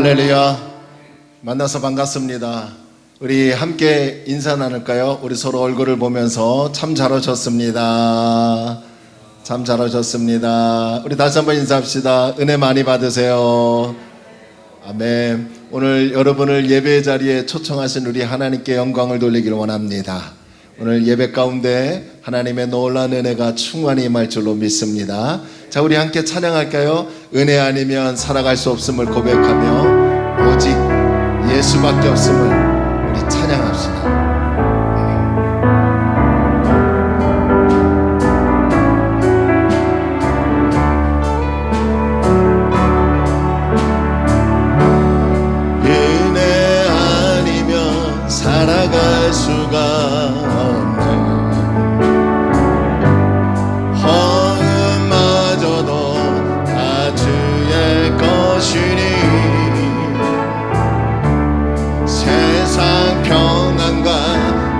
할렐루야. 만나서 반갑습니다. 우리 함께 인사 나눌까요? 우리 서로 얼굴을 보면서 참 잘 오셨습니다. 참 잘 오셨습니다. 우리 다시 한번 인사합시다. 은혜 많이 받으세요. 아멘. 오늘 여러분을 예배 자리에 초청하신 우리 하나님께 영광을 돌리기를 원합니다. 오늘 예배 가운데 하나님의 놀라운 은혜가 충만히 임할 줄로 믿습니다. 자, 우리 함께 찬양할까요? 은혜 아니면 살아갈 수 없음을 고백하며 오직 예수밖에 없음을 우리 찬양합시다. 은혜 아니면 살아갈 수가 없네. 허음마저도 다 주의 것이니 세상 평안과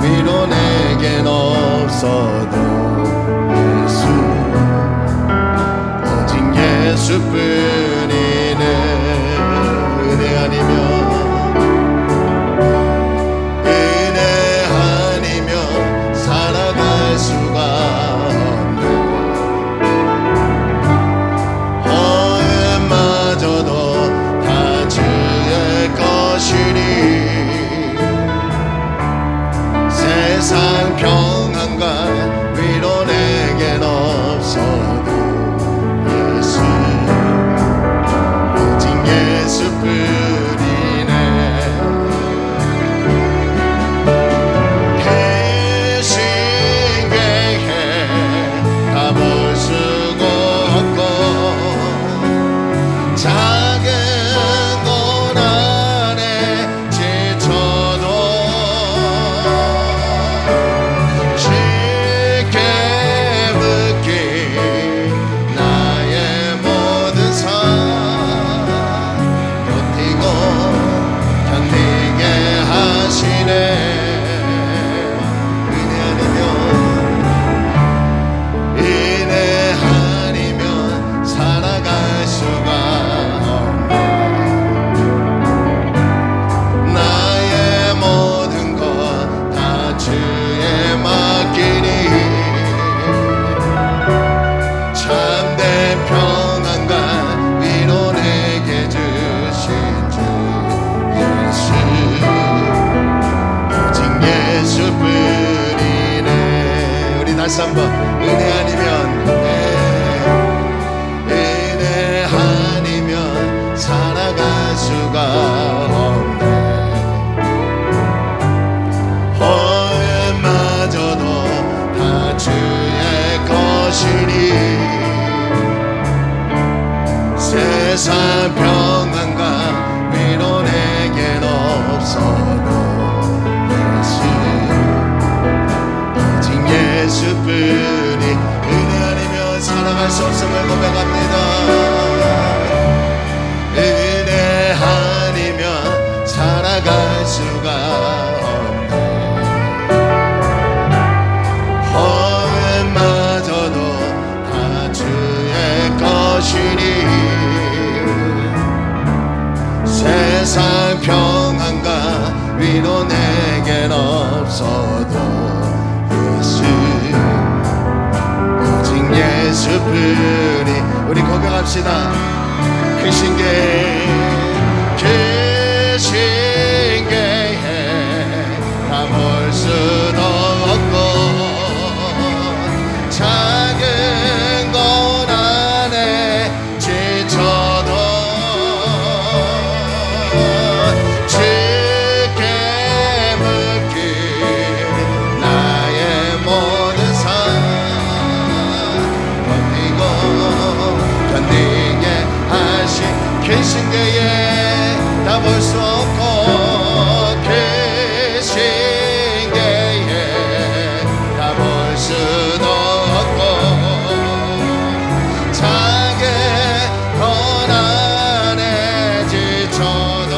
위로 내겐 없어도 예수, 오직 예수뿐이네. 은혜 아니면 살아갈 수가 없네. 허음마저도 다 주의 것이니 세상 평안과 위로 내겐 없어도 예수, 오직 예수뿐이네. 작은 고난에 지쳐도 쉽게 묶인 나의 모든 삶 버티고 견디게 하시네. 은혜 아니면 살아갈 수가 없네. 나의 모든 것 다 주에 맡기니 참된 평안과 위로 내게 주신 주 예수, 오직 예수뿐이네. 우리 다시 한번 은혜 아니면 살아갈 수가 없네. 허음마저도 다 주의 것이니 세상 평안과 위로 내겐 없어도 예수, 오직 예수뿐이. 은혜 아니면 살아갈 수 없음을 고백합니다. 은혜 아니면 살아갈 수가 없네. 허음마저도 다 주의 것이니 세상 평안과 위로 내겐 없어도 예수, 오직 예수뿐이. 우리 고백합시다. 크신 게 다 볼 수도 없고 작은 고난에 지쳐도 주께 묶인 나의 모든 삶 버티고 견디게 하신 계신 게에 다 볼 수 없고 계신 게에 다 볼 수도 없고 작은 고난에 지쳐도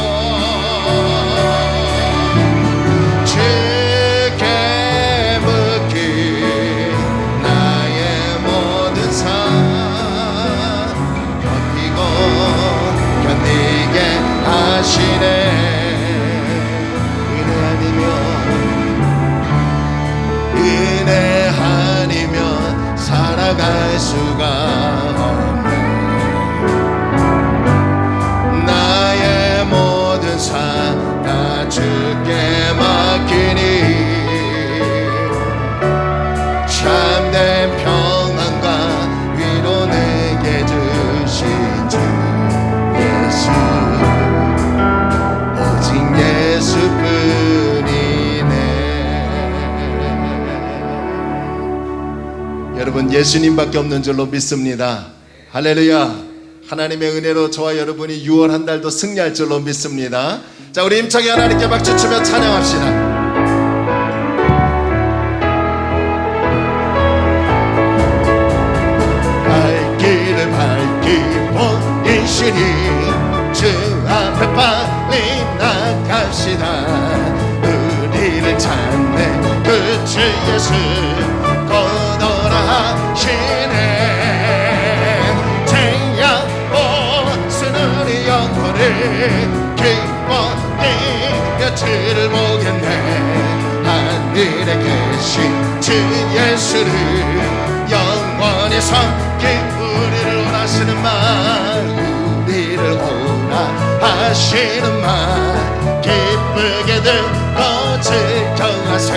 주께 묶인 나의 모든 삶 버티고 견디게 하신 답은 예수님밖에 없는 줄로 믿습니다. 할렐루야. 하나님의 은혜로 저와 여러분이 6월 한 달도 승리할 줄로 믿습니다. 자, 우리 힘차게 하나님께 박수 치며 찬양합시다. 발길을 밝히 보이시니 주 앞에 빨리 나갑시다. 우리를 찾는 그 주 예수 거더라 하시네. 태양 옷은 우리 영혼을 기뻐 뛰며 주를 보겠네. 하늘에 계신 주 예수를 영원히 섬긴 우리를 원하시는 말, 우리를 오라 하시는 말, 기쁘게 듣고 즐겨하세.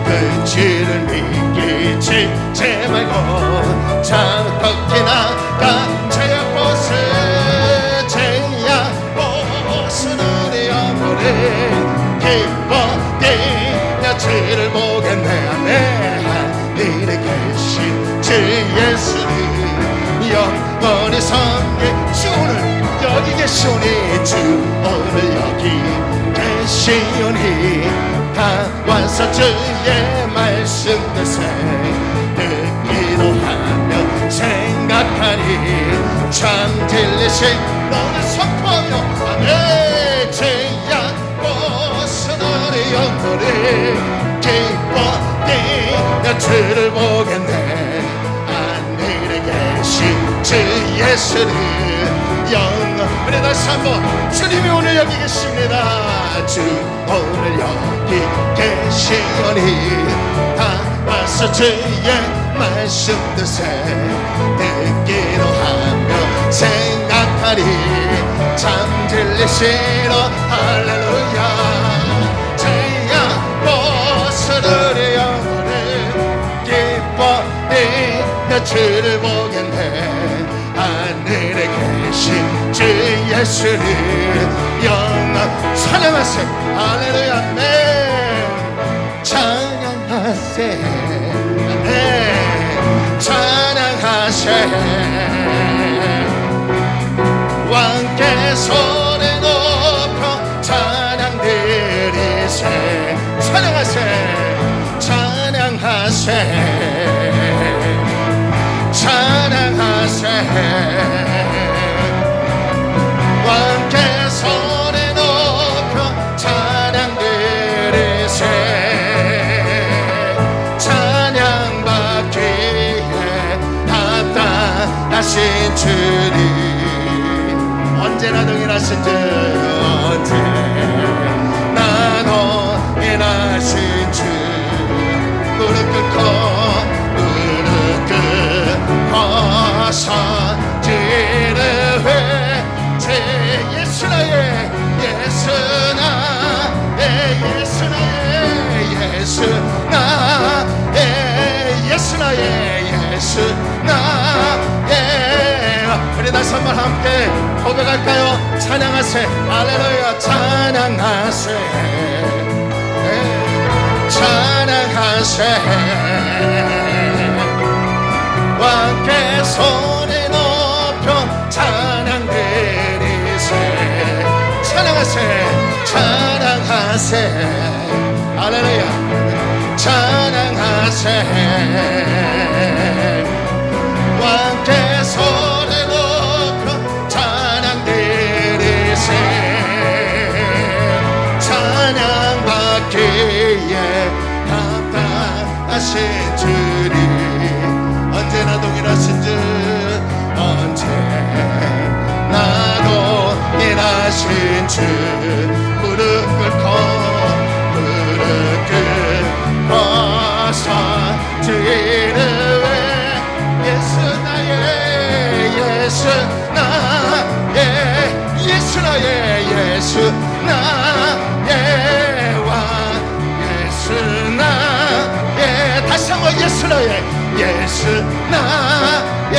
그 주를 믿기 지지 말고 자뻑히 나가. 제약봇은 제약봇은 우리 영혼을 기뻐 뛰며 주를 보겠네. 아멘. 하늘에 계신 주 예수를 영원히 섬긴 주 오늘 여기 계시오니, 주 오늘 여기 계시오니. 다 와서 주의 말씀 듣세. 듣기도 하며 생각하니 참 진리신 너를 선포하며 아멘. 죄야 벗은 우리 영혼을 기뻐 뛰며 주를 보겠네. 하늘에 계신 주 예수를 영원히. 다시 한번 주님이 오늘 여기 계십니다. 주 오늘 여기 계시오니 다 와서 주의 말씀 듣세. 듣기도 하며 생각하니 참 진리시로. 할렐루야. 죄야 벗은 우리 영혼을 기뻐 뛰며 주를 보겠네. 하늘에 계신 주 예수를 영원 찬양하세. 할렐루야. 아멘. 찬양하세. 아멘. 찬양하세. 왕께 손에 높여 찬양 드리세. 찬양하세. 찬양하세. 찬양하세. 왕께 손에 높여 찬양 드리세. 찬양 받기에 합당하신 주님, 언제나 동일하신 주, 언제나 동일하신 주. 무릎 꿇고 서지르회 제 예수 나의 예수 나의 예수 나의 예수 나의 예수 나의 예수 나의. 우리 다시 한번 함께 고백할까요? 찬양하세. 할렐루야. 찬양하세. 찬양하세. 왕께 손에 높여 찬양 드리세. 찬양하세. 찬양하세. 할렐루야. 찬양하세. 왕께 손에 높여 찬양 드리세. 찬양 받기에 합당하신 주님, 언제나 동일하신 주, 언제나 동일하신 주. 무릎 꿇고 주 이름에 예수 나의 예수 나의 예수 나의 예수 나의 왕 예수 나의. 다시 한번 예수 나의 예수 나의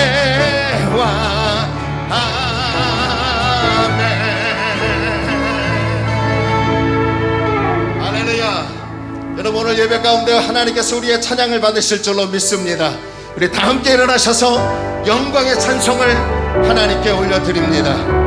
왕. 아멘. 할렐루야. 여러분, 오늘 예배 가운데 하나님께서 우리의 찬양을 받으실 줄로 믿습니다. 우리 다 함께 일어나셔서 영광의 찬송을 하나님께 올려드립니다.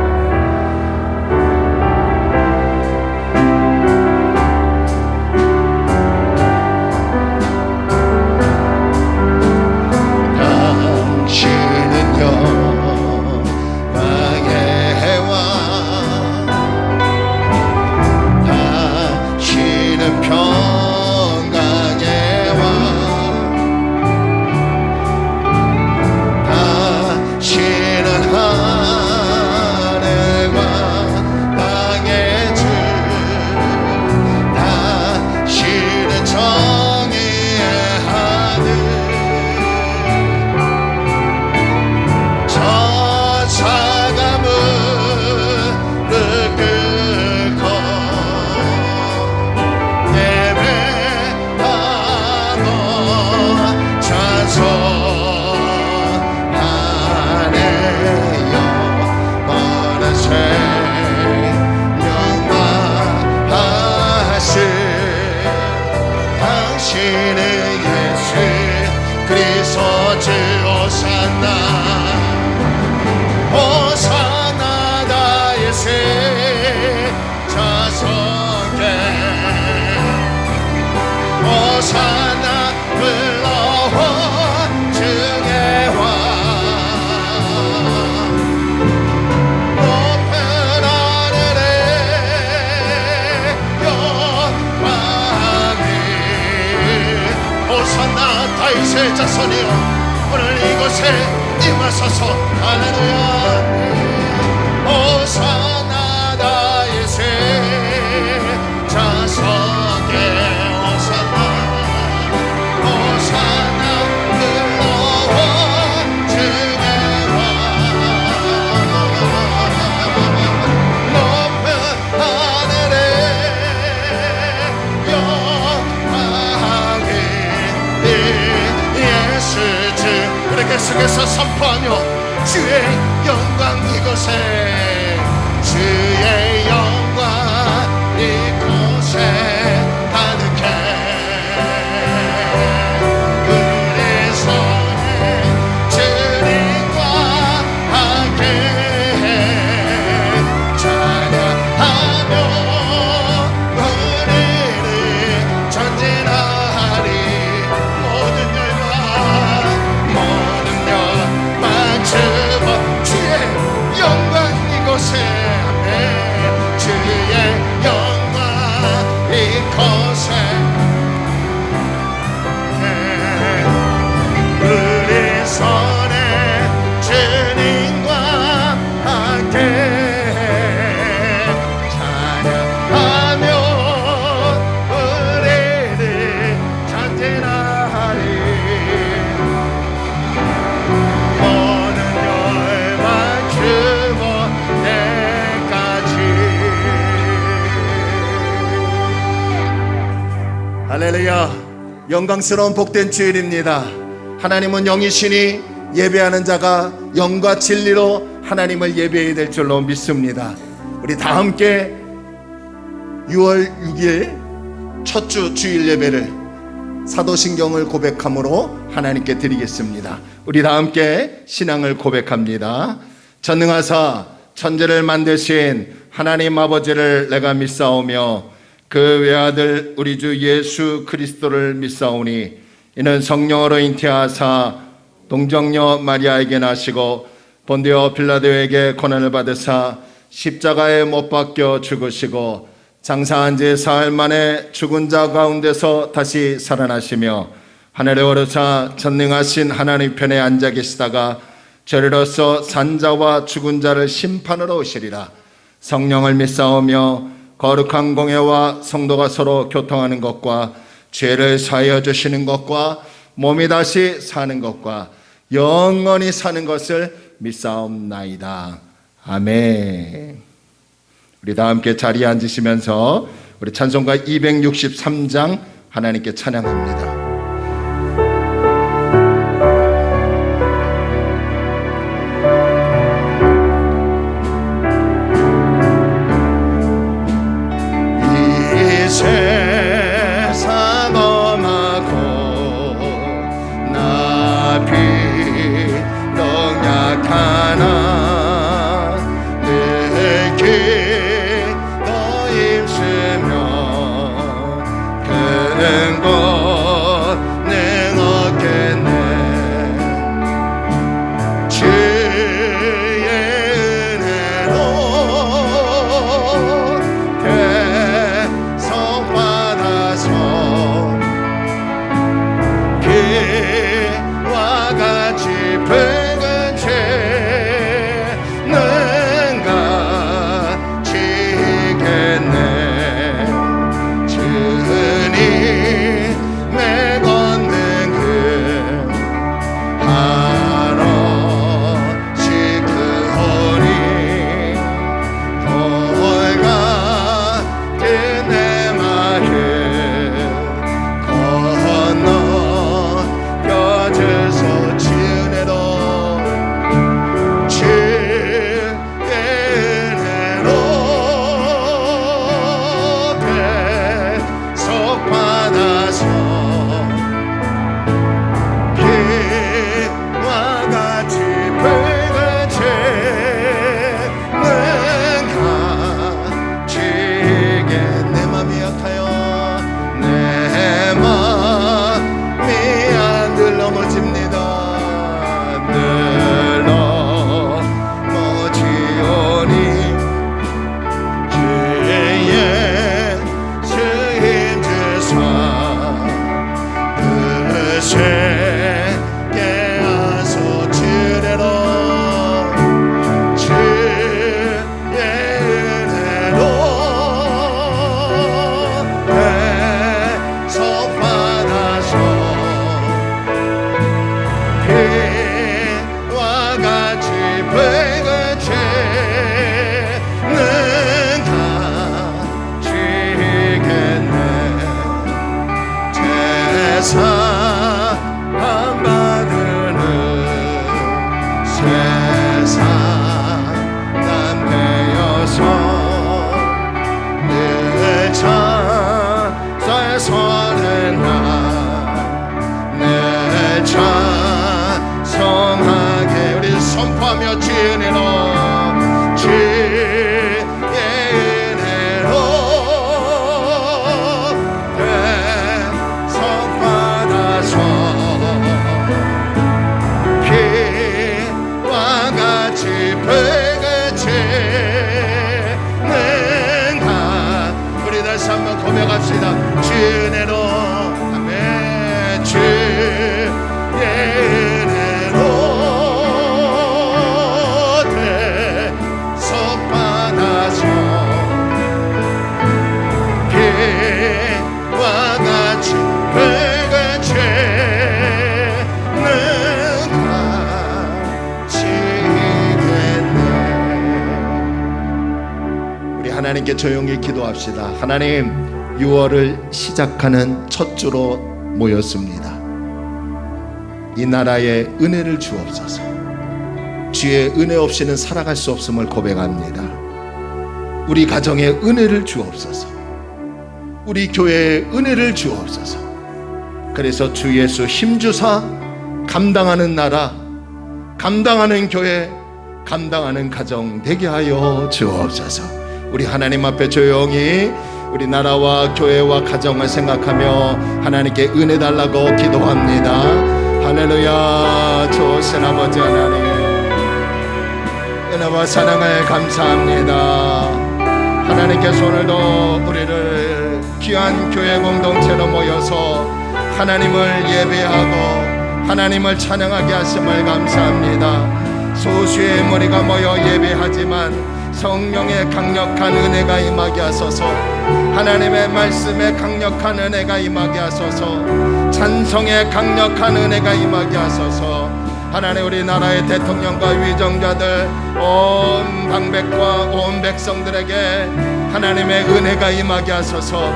호산나 불러온 주의 왕 높은 하늘에 영광이 호산나 다윗의 자손이여 오늘 이곳에 임하소서 할렐루야 호산나 다윗의 자손에 계속해서 선포하며 주의 영광 이곳에 주의 영광 이곳에 가득해 우리 손에 주님과 함께해 찬양하며 우리를 전진하리 모든 열망 주의 영광 이곳에 주의 영광 이곳에 우리 손에 주님과 함께 찬양하며 우리를 전진하리 할렐루야. 영광스러운 복된 주일입니다. 하나님은 영이시니 예배하는 자가 영과 진리로 하나님을 예배해야 될 줄로 믿습니다. 우리 다 함께 6월 6일 첫 주 주일 예배를 사도신경을 고백함으로 하나님께 드리겠습니다. 우리 다 함께 신앙을 고백합니다. 전능하사 천지를 만드신 하나님 아버지를 내가 믿사오며 그 외아들 우리 주 예수 그리스도를 믿사오니 이는 성령으로 잉태하사 동정녀 마리아에게 나시고 본디오 빌라도에게 고난을 받으사 십자가에 못 박혀 죽으시고 장사한 지 사흘 만에 죽은 자 가운데서 다시 살아나시며 하늘에 오르사 전능하신 하나님 편에 앉아 계시다가 저리로서 산자와 죽은 자를 심판으로 오시리라. 성령을 믿사오며 거룩한 공예와 성도가 서로 교통하는 것과 죄를 사하여 주시는 것과 몸이 다시 사는 것과 영원히 사는 것을 믿사옵나이다. 아멘. 우리 다 함께 자리에 앉으시면서 우리 찬송가 263장 하나님께 찬양합니다. 세상 엄하고 나 다른 것은 없겠네. 주의 은혜로 계속 받아서 그와 같이 붉은 죄는 가지겠네. 주님의 걷는 그 한없이 그 허리 돌 같은 내 마음 건너겨져서 주은혜로 계속 받아서 그와 같이 붉은 죄는 가지게. 내 맘이 약하여 내 맘이 안 늘 넘어집니다. 늘 넘어지오니 주의 주임 주사 그 세계 하소 주례로 주의 은혜로 계속 받아서 그와 같이 붉은 죄는 가지겠네. 제사 안 받으는 세상 남매여서 늘 찬사에 서는 날늘 찬송하게 우리 선포하며 주의 은혜로 주의 은혜로 계속 받아서 그와 같이 붉은 죄는 가. 우리 다시 한번 고백합시다. 주의 은혜로. 아멘. 주의 은혜로 계속 받아서 그와 같이 붉은 죄는 가지겠네. 우리 하나님께 조용히 기도합시다. 하나님, 6월을 시작하는 첫 주로 모였습니다. 이 나라에 은혜를 주옵소서. 주의 은혜 없이는 살아갈 수 없음을 고백합니다. 우리 가정에 은혜를 주옵소서. 우리 교회에 은혜를 주옵소서. 그래서 주 예수 힘주사 감당하는 나라, 감당하는 교회, 감당하는 가정 되게 하여 주옵소서. 우리 하나님 앞에 조용히 우리 나라와 교회와 가정을 생각하며 하나님께 은혜 달라고 기도합니다. 할렐루야. 좋으신 아버지 하나님, 은혜와 사랑을 감사합니다. 하나님께서 오늘도 우리를 귀한 교회 공동체로 모여서 하나님을 예배하고 하나님을 찬양하게 하심을 감사합니다. 소수의 무리가 모여 예배하지만 성령의 강력한 은혜가 임하게 하소서. 하나님의 말씀에 강력한 은혜가 임하게 하소서. 찬송의 강력한 은혜가 임하게 하소서. 하나님, 우리나라의 대통령과 위정자들, 온 방백과 온 백성들에게 하나님의 은혜가 임하게 하소서.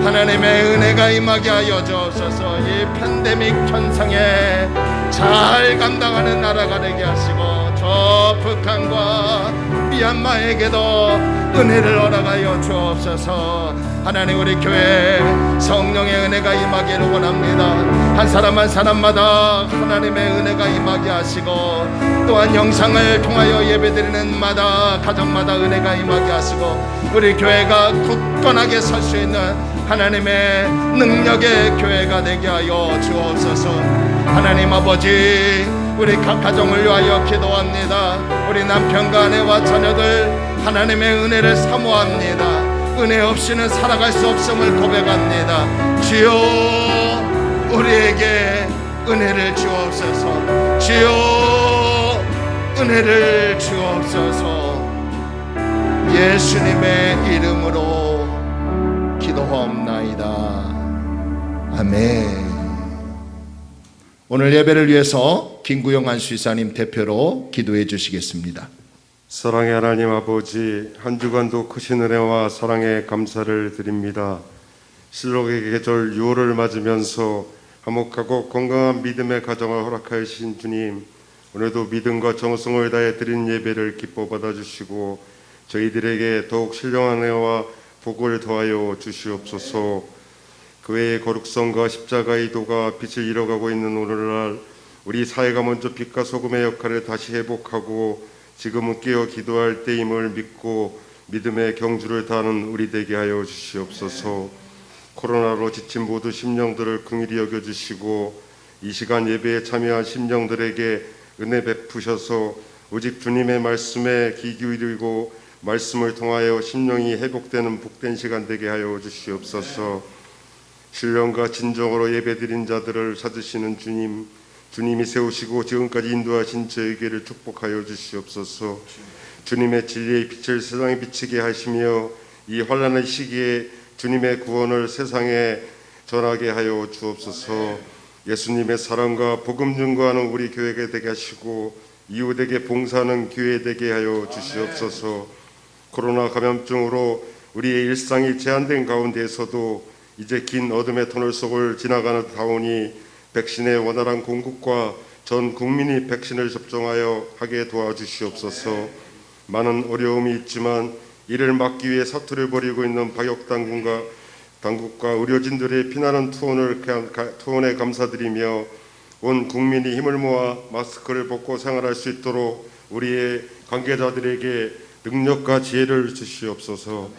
하나님의 은혜가 임하게 하여 주옵소서. 이 팬데믹 현상에 잘 감당하는 나라가 되게 하시고 저 북한과 미얀마에게도 은혜를 허락하여 주옵소서. 하나님, 우리 교회 성령의 은혜가 임하기를 원합니다. 한 사람 한 사람마다 하나님의 은혜가 임하게 하시고 또한 영상을 통하여 예배드리는 마다 가정마다 은혜가 임하게 하시고 우리 교회가 굳건하게 설 수 있는 하나님의 능력의 교회가 되게 하여 주옵소서. 하나님 아버지, 우리 각 가정을 위하여 기도합니다. 우리 남편과 아내와 자녀들 하나님의 은혜를 사모합니다. 은혜 없이는 살아갈 수 없음을 고백합니다. 주여, 우리에게 은혜를 주옵소서. 주여, 은혜를 주옵소서. 예수님의 이름으로 기도하옵나이다. 아멘. 오늘 예배를 위해서 김구영 안수이사님 대표로 기도해 주시겠습니다. 사랑의 하나님 아버지, 한 주간도 크신 은혜와 사랑에 감사를 드립니다. 실록의 계절 6월을 맞으면서 화목하고 건강한 믿음의 가정을 허락하신 주님, 오늘도 믿음과 정성을 다해 드린 예배를 기뻐 받아주시고 저희들에게 더욱 신령한 은혜와 복을 더하여 주시옵소서. 교회의 거룩성과 십자가의 도가 빛을 잃어가고 있는 오늘날, 우리 사회가 먼저 빛과 소금의 역할을 다시 회복하고 지금은 깨어 기도할 때임을 믿고 믿음의 경주를 다하는 우리 되게 하여 주시옵소서. 코로나로 지친 모든 심령들을 긍휼히 여겨주시고 이 시간 예배에 참여한 심령들에게 은혜 베푸셔서 오직 주님의 말씀에 귀 기울이고 말씀을 통하여 심령이 회복되는 복된 시간 되게 하여 주시옵소서. 신령과 진정으로 예배드린 자들을 찾으시는 주님, 주님이 세우시고 지금까지 인도하신 저에게를 축복하여 주시옵소서. 주님의 진리의 빛을 세상에 비치게 하시며 이 환난의 시기에 주님의 구원을 세상에 전하게 하여 주옵소서. 예수님의 사랑과 복음 증거하는 우리 교회가 되게 하시고 이웃에게 봉사하는 교회 되게 하여 주시옵소서. 코로나 감염증으로 우리의 일상이 제한된 가운데에서도 이제 긴 어둠의 터널 속을 지나가는 다오니 백신의 원활한 공급과 전 국민이 백신을 접종하여 하게 도와주시옵소서. 많은 어려움이 있지만 이를 막기 위해 사투를 벌이고 있는 방역당국과 의료진들의 피나는 투혼에 감사드리며 온 국민이 힘을 모아 마스크를 벗고 생활할 수 있도록 우리의 관계자들에게 능력과 지혜를 주시옵소서.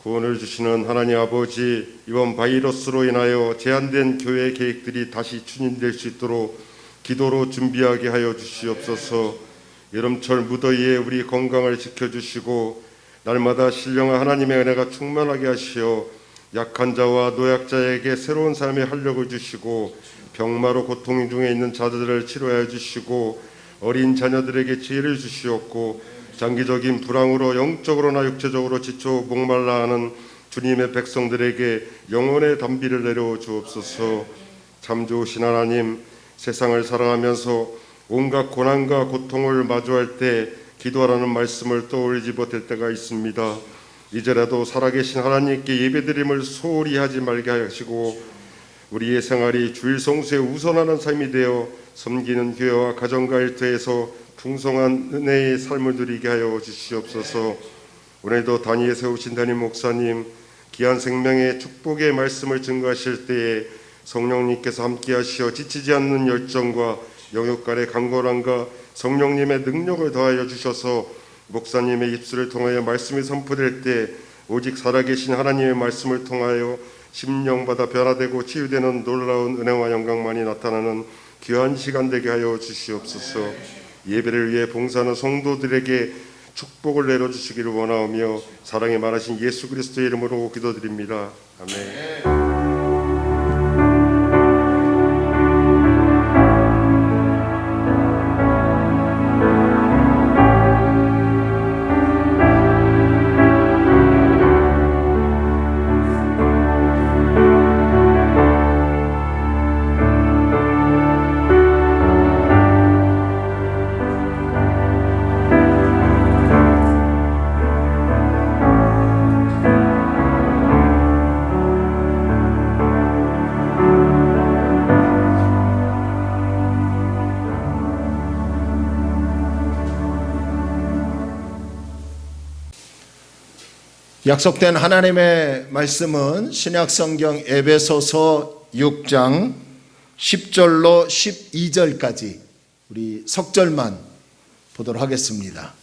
구원을 주시는 하나님 아버지, 이번 바이러스로 인하여 제한된 교회 계획들이 다시 추진될 수 있도록 기도로 준비하게 하여 주시옵소서. 여름철 무더위에 우리 건강을 지켜주시고 날마다 신령한 하나님의 은혜가 충만하게 하시어 약한 자와 노약자에게 새로운 삶의 활력을 주시고 병마로 고통 중에 있는 자들을 치료하여 주시고 어린 자녀들에게 지혜를 주시옵고 장기적인 불황으로 영적으로나 육체적으로 지쳐 목말라 하는 주님의 백성들에게 영혼의 단비를 내려 주옵소서. 참 좋으신 하나님, 세상을 사랑하면서 온갖 고난과 고통을 마주할 때 기도하라는 말씀을 떠올리지 못할 때가 있습니다. 이제라도 살아계신 하나님께 예배드림을 소홀히 하지 말게 하시고 우리의 생활이 주일 성수에 우선하는 삶이 되어 섬기는 교회와 가정과 일터에서 풍성한 은혜의 삶을 누리게 하여 주시옵소서. 오늘도 단위에 세우신 담임 목사님, 귀한 생명의 축복의 말씀을 증거하실 때에 성령님께서 함께 하시어 지치지 않는 열정과 영육간의 강건함과 성령님의 능력을 더하여 주셔서 목사님의 입술을 통하여 말씀이 선포될 때 오직 살아계신 하나님의 말씀을 통하여 심령받아 변화되고 치유되는 놀라운 은혜와 영광만이 나타나는 귀한 시간 되게 하여 주시옵소서. 예배를 위해 봉사하는 성도들에게 축복을 내려주시기를 원하오며 사랑이 많으신 예수 그리스도의 이름으로 기도드립니다. 아멘. 약속된 하나님의 말씀은 신약성경 에베소서 6장 10절로 12절까지 우리 석절만 보도록 하겠습니다.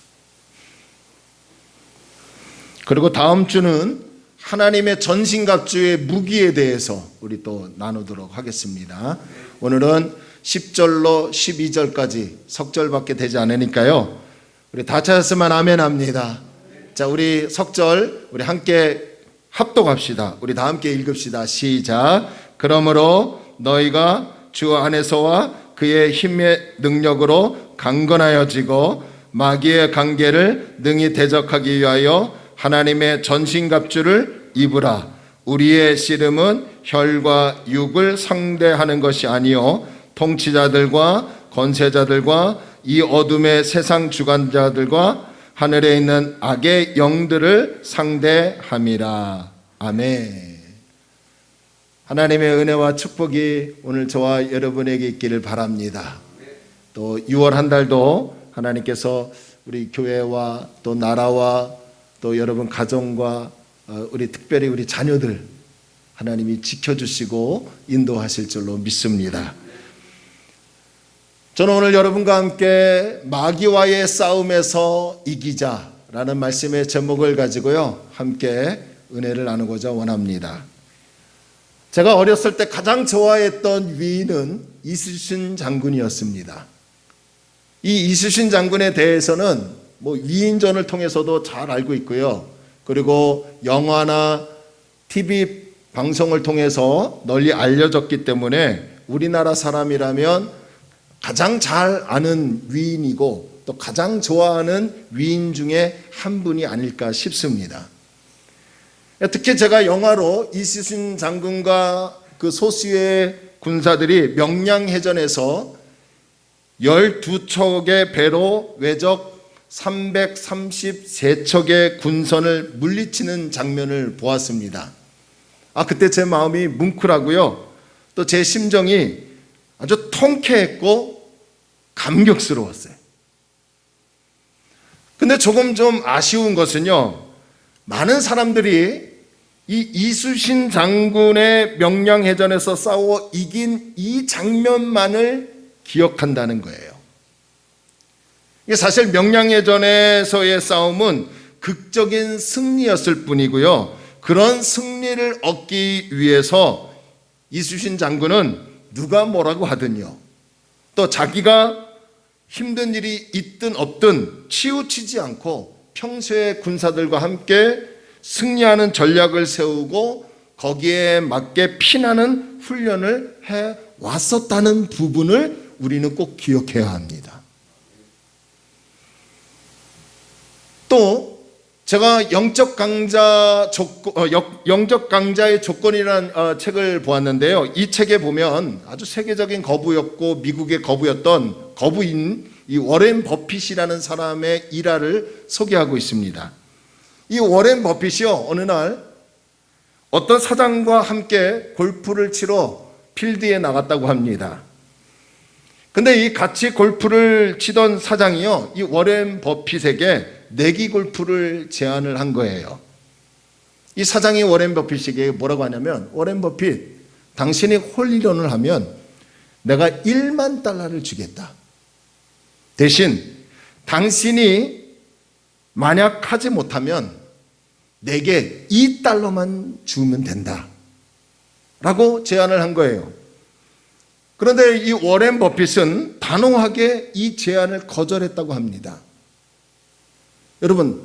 그리고 다음 주는 하나님의 전신갑주의 무기에 대해서 우리 또 나누도록 하겠습니다. 오늘은 10절로 12절까지 석절밖에 되지 않으니까요, 우리 다 찾았으면 아멘 합니다. 자, 우리 석절 우리 함께 합독합시다. 우리 다 함께 읽읍시다. 시작. 그러므로 너희가 주 안에서와 그의 힘의 능력으로 강건하여지고 마귀의 관계를 능히 대적하기 위하여 하나님의 전신갑주를 입으라. 우리의 씨름은 혈과 육을 상대하는 것이 아니요 통치자들과 권세자들과 이 어둠의 세상 주관자들과 하늘에 있는 악의 영들을 상대함이라. 아멘. 하나님의 은혜와 축복이 오늘 저와 여러분에게 있기를 바랍니다. 또 6월 한 달도 하나님께서 우리 교회와 또 나라와 또 여러분 가정과 우리 특별히 우리 자녀들 하나님이 지켜주시고 인도하실 줄로 믿습니다. 저는 오늘 여러분과 함께 마귀와의 싸움에서 이기자라는 말씀의 제목을 가지고요, 함께 은혜를 나누고자 원합니다. 제가 어렸을 때 가장 좋아했던 위인은 이순신 장군이었습니다. 이 이순신 장군에 대해서는 위인전을 통해서도 잘 알고 있고요, 그리고 영화나 TV 방송을 통해서 널리 알려졌기 때문에 우리나라 사람이라면 가장 잘 아는 위인이고 또 가장 좋아하는 위인 중에 한 분이 아닐까 싶습니다. 특히 제가 영화로 이순신 장군과 그 소수의 군사들이 명량해전에서 12척의 배로 외적 333척의 군선을 물리치는 장면을 보았습니다. 그때 제 마음이 뭉클하고요, 또 제 심정이 아주 통쾌했고 감격스러웠어요. 근데 조금 좀 아쉬운 것은요, 많은 사람들이 이 이순신 장군의 명량해전에서 싸워 이긴 이 장면만을 기억한다는 거예요. 이게 사실 명량해전에서의 싸움은 극적인 승리였을 뿐이고요, 그런 승리를 얻기 위해서 이순신 장군은 누가 뭐라고 하든요, 또 자기가 힘든 일이 있든 없든 치우치지 않고 평소에 군사들과 함께 승리하는 전략을 세우고 거기에 맞게 피나는 훈련을 해 왔었다는 부분을 우리는 꼭 기억해야 합니다. 또 제가 영적 강자의 조건이라는 책을 보았는데요, 이 책에 보면 아주 세계적인 거부였고 미국의 거부였던 거부인 이 워렌 버핏이라는 사람의 일화를 소개하고 있습니다. 이 워렌 버핏이요, 어느 날 어떤 사장과 함께 골프를 치러 필드에 나갔다고 합니다. 근데 이 같이 골프를 치던 사장이요, 이 워렌 버핏에게 내기 골프를 제안을 한 거예요. 이 사장이 워렌 버핏에게 뭐라고 하냐면, 워렌 버핏, 당신이 홀리런을 하면 내가 1만 달러를 주겠다. 대신 당신이 만약 하지 못하면 내게 2달러만 주면 된다 라고 제안을 한 거예요. 그런데 이 워렌 버핏은 단호하게 이 제안을 거절했다고 합니다. 여러분,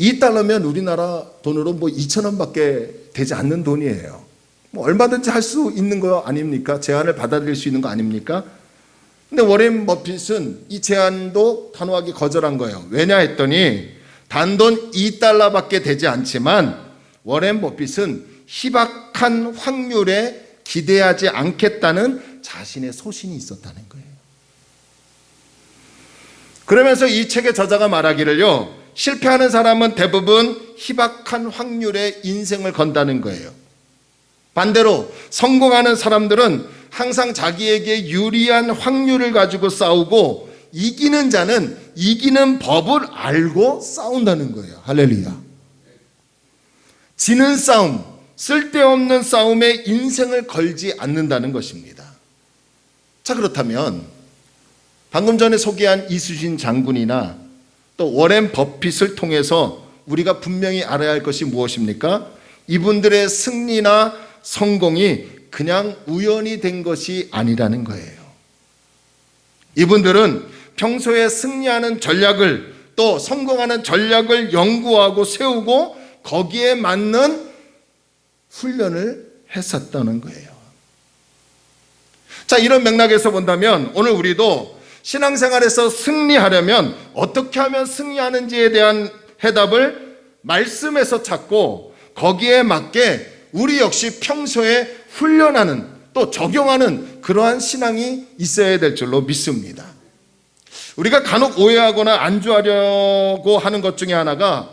2달러면 우리나라 돈으로 2,000원밖에 되지 않는 돈이에요. 얼마든지 할 수 있는 거 아닙니까? 제안을 받아들일 수 있는 거 아닙니까? 근데 워렌 버핏은 이 제안도 단호하게 거절한 거예요. 왜냐 했더니 단돈 2달러밖에 되지 않지만 워렌 버핏은 희박한 확률에 기대하지 않겠다는 자신의 소신이 있었다는 거예요. 그러면서 이 책의 저자가 말하기를요, 실패하는 사람은 대부분 희박한 확률에 인생을 건다는 거예요. 반대로 성공하는 사람들은 항상 자기에게 유리한 확률을 가지고 싸우고 이기는 자는 이기는 법을 알고 싸운다는 거예요. 할렐루야. 지는 싸움, 쓸데없는 싸움에 인생을 걸지 않는다는 것입니다. 자, 그렇다면 방금 전에 소개한 이순신 장군이나 또 워렌 버핏을 통해서 우리가 분명히 알아야 할 것이 무엇입니까? 이분들의 승리나 성공이 그냥 우연이 된 것이 아니라는 거예요. 이분들은 평소에 승리하는 전략을, 또 성공하는 전략을 연구하고 세우고 거기에 맞는 훈련을 했었다는 거예요. 자, 이런 맥락에서 본다면 오늘 우리도 신앙생활에서 승리하려면 어떻게 하면 승리하는지에 대한 해답을 말씀에서 찾고 거기에 맞게 우리 역시 평소에 훈련하는, 또 적용하는 그러한 신앙이 있어야 될 줄로 믿습니다. 우리가 간혹 오해하거나 안주하려고 하는 것 중에 하나가,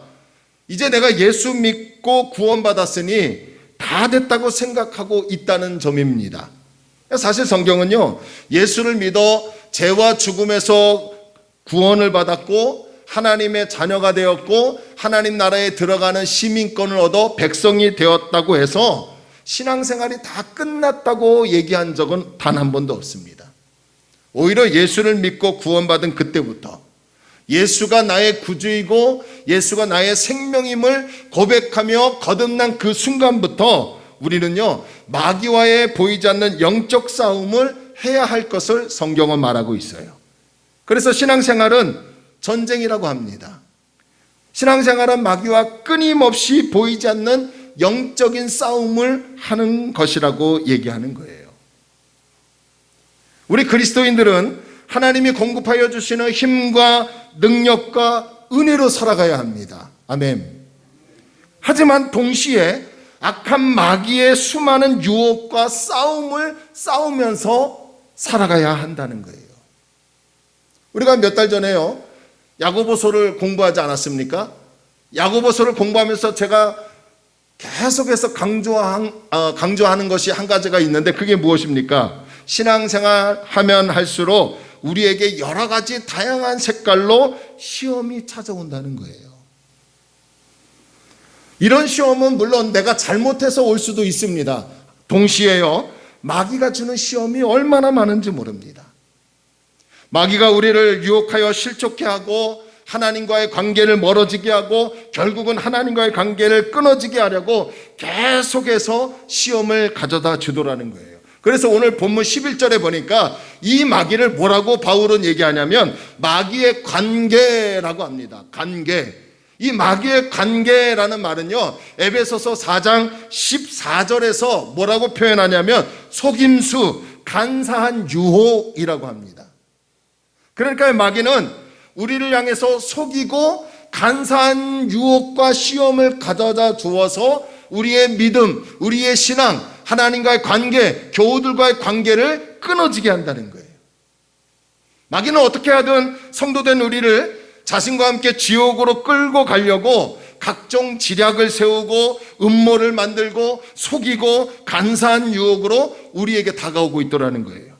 이제 내가 예수 믿고 구원받았으니 다 됐다고 생각하고 있다는 점입니다. 사실 성경은요, 예수를 믿어 죄와 죽음에서 구원을 받았고 하나님의 자녀가 되었고 하나님 나라에 들어가는 시민권을 얻어 백성이 되었다고 해서 신앙생활이 다 끝났다고 얘기한 적은 단 한 번도 없습니다. 오히려 예수를 믿고 구원받은 그때부터 예수가 나의 구주이고 예수가 나의 생명임을 고백하며 거듭난 그 순간부터 우리는요, 마귀와의 보이지 않는 영적 싸움을 해야 할 것을 성경은 말하고 있어요. 그래서 신앙생활은 전쟁이라고 합니다. 신앙생활은 마귀와 끊임없이 보이지 않는 영적인 싸움을 하는 것이라고 얘기하는 거예요. 우리 그리스도인들은 하나님이 공급하여 주시는 힘과 능력과 은혜로 살아가야 합니다. 아멘. 하지만 동시에 악한 마귀의 수많은 유혹과 싸움을 싸우면서 살아가야 한다는 거예요. 우리가 몇 달 전에요, 야고보서를 공부하지 않았습니까? 야고보서를 공부하면서 제가 계속해서 강조하는 것이 한 가지가 있는데, 그게 무엇입니까? 신앙생활 하면 할수록 우리에게 여러 가지 다양한 색깔로 시험이 찾아온다는 거예요. 이런 시험은 물론 내가 잘못해서 올 수도 있습니다. 동시에요, 마귀가 주는 시험이 얼마나 많은지 모릅니다. 마귀가 우리를 유혹하여 실족해 하고 하나님과의 관계를 멀어지게 하고 결국은 하나님과의 관계를 끊어지게 하려고 계속해서 시험을 가져다 주더라는 거예요. 그래서 오늘 본문 11절에 보니까 이 마귀를 뭐라고 바울은 얘기하냐면 마귀의 관계라고 합니다. 관계. 이 마귀의 관계라는 말은요, 에베소서 4장 14절에서 뭐라고 표현하냐면 속임수, 간사한 유혹이라고 합니다. 그러니까 마귀는 우리를 향해서 속이고 간사한 유혹과 시험을 가져다 주어서 우리의 믿음, 우리의 신앙, 하나님과의 관계, 교우들과의 관계를 끊어지게 한다는 거예요. 마귀는 어떻게 하든 성도된 우리를 자신과 함께 지옥으로 끌고 가려고 각종 지략을 세우고 음모를 만들고 속이고 간사한 유혹으로 우리에게 다가오고 있더라는 거예요.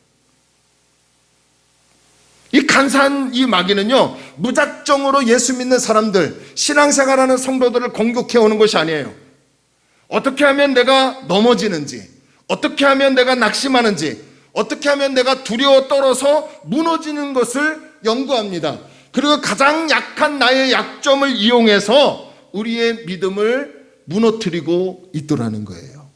이 간사한 이 마귀는요, 무작정으로 예수 믿는 사람들, 신앙생활하는 성도들을 공격해 오는 것이 아니에요. 어떻게 하면 내가 넘어지는지, 어떻게 하면 내가 낙심하는지, 어떻게 하면 내가 두려워 떨어서 무너지는 것을 연구합니다. 그리고 가장 약한 나의 약점을 이용해서 우리의 믿음을 무너뜨리고 있더라는 거예요.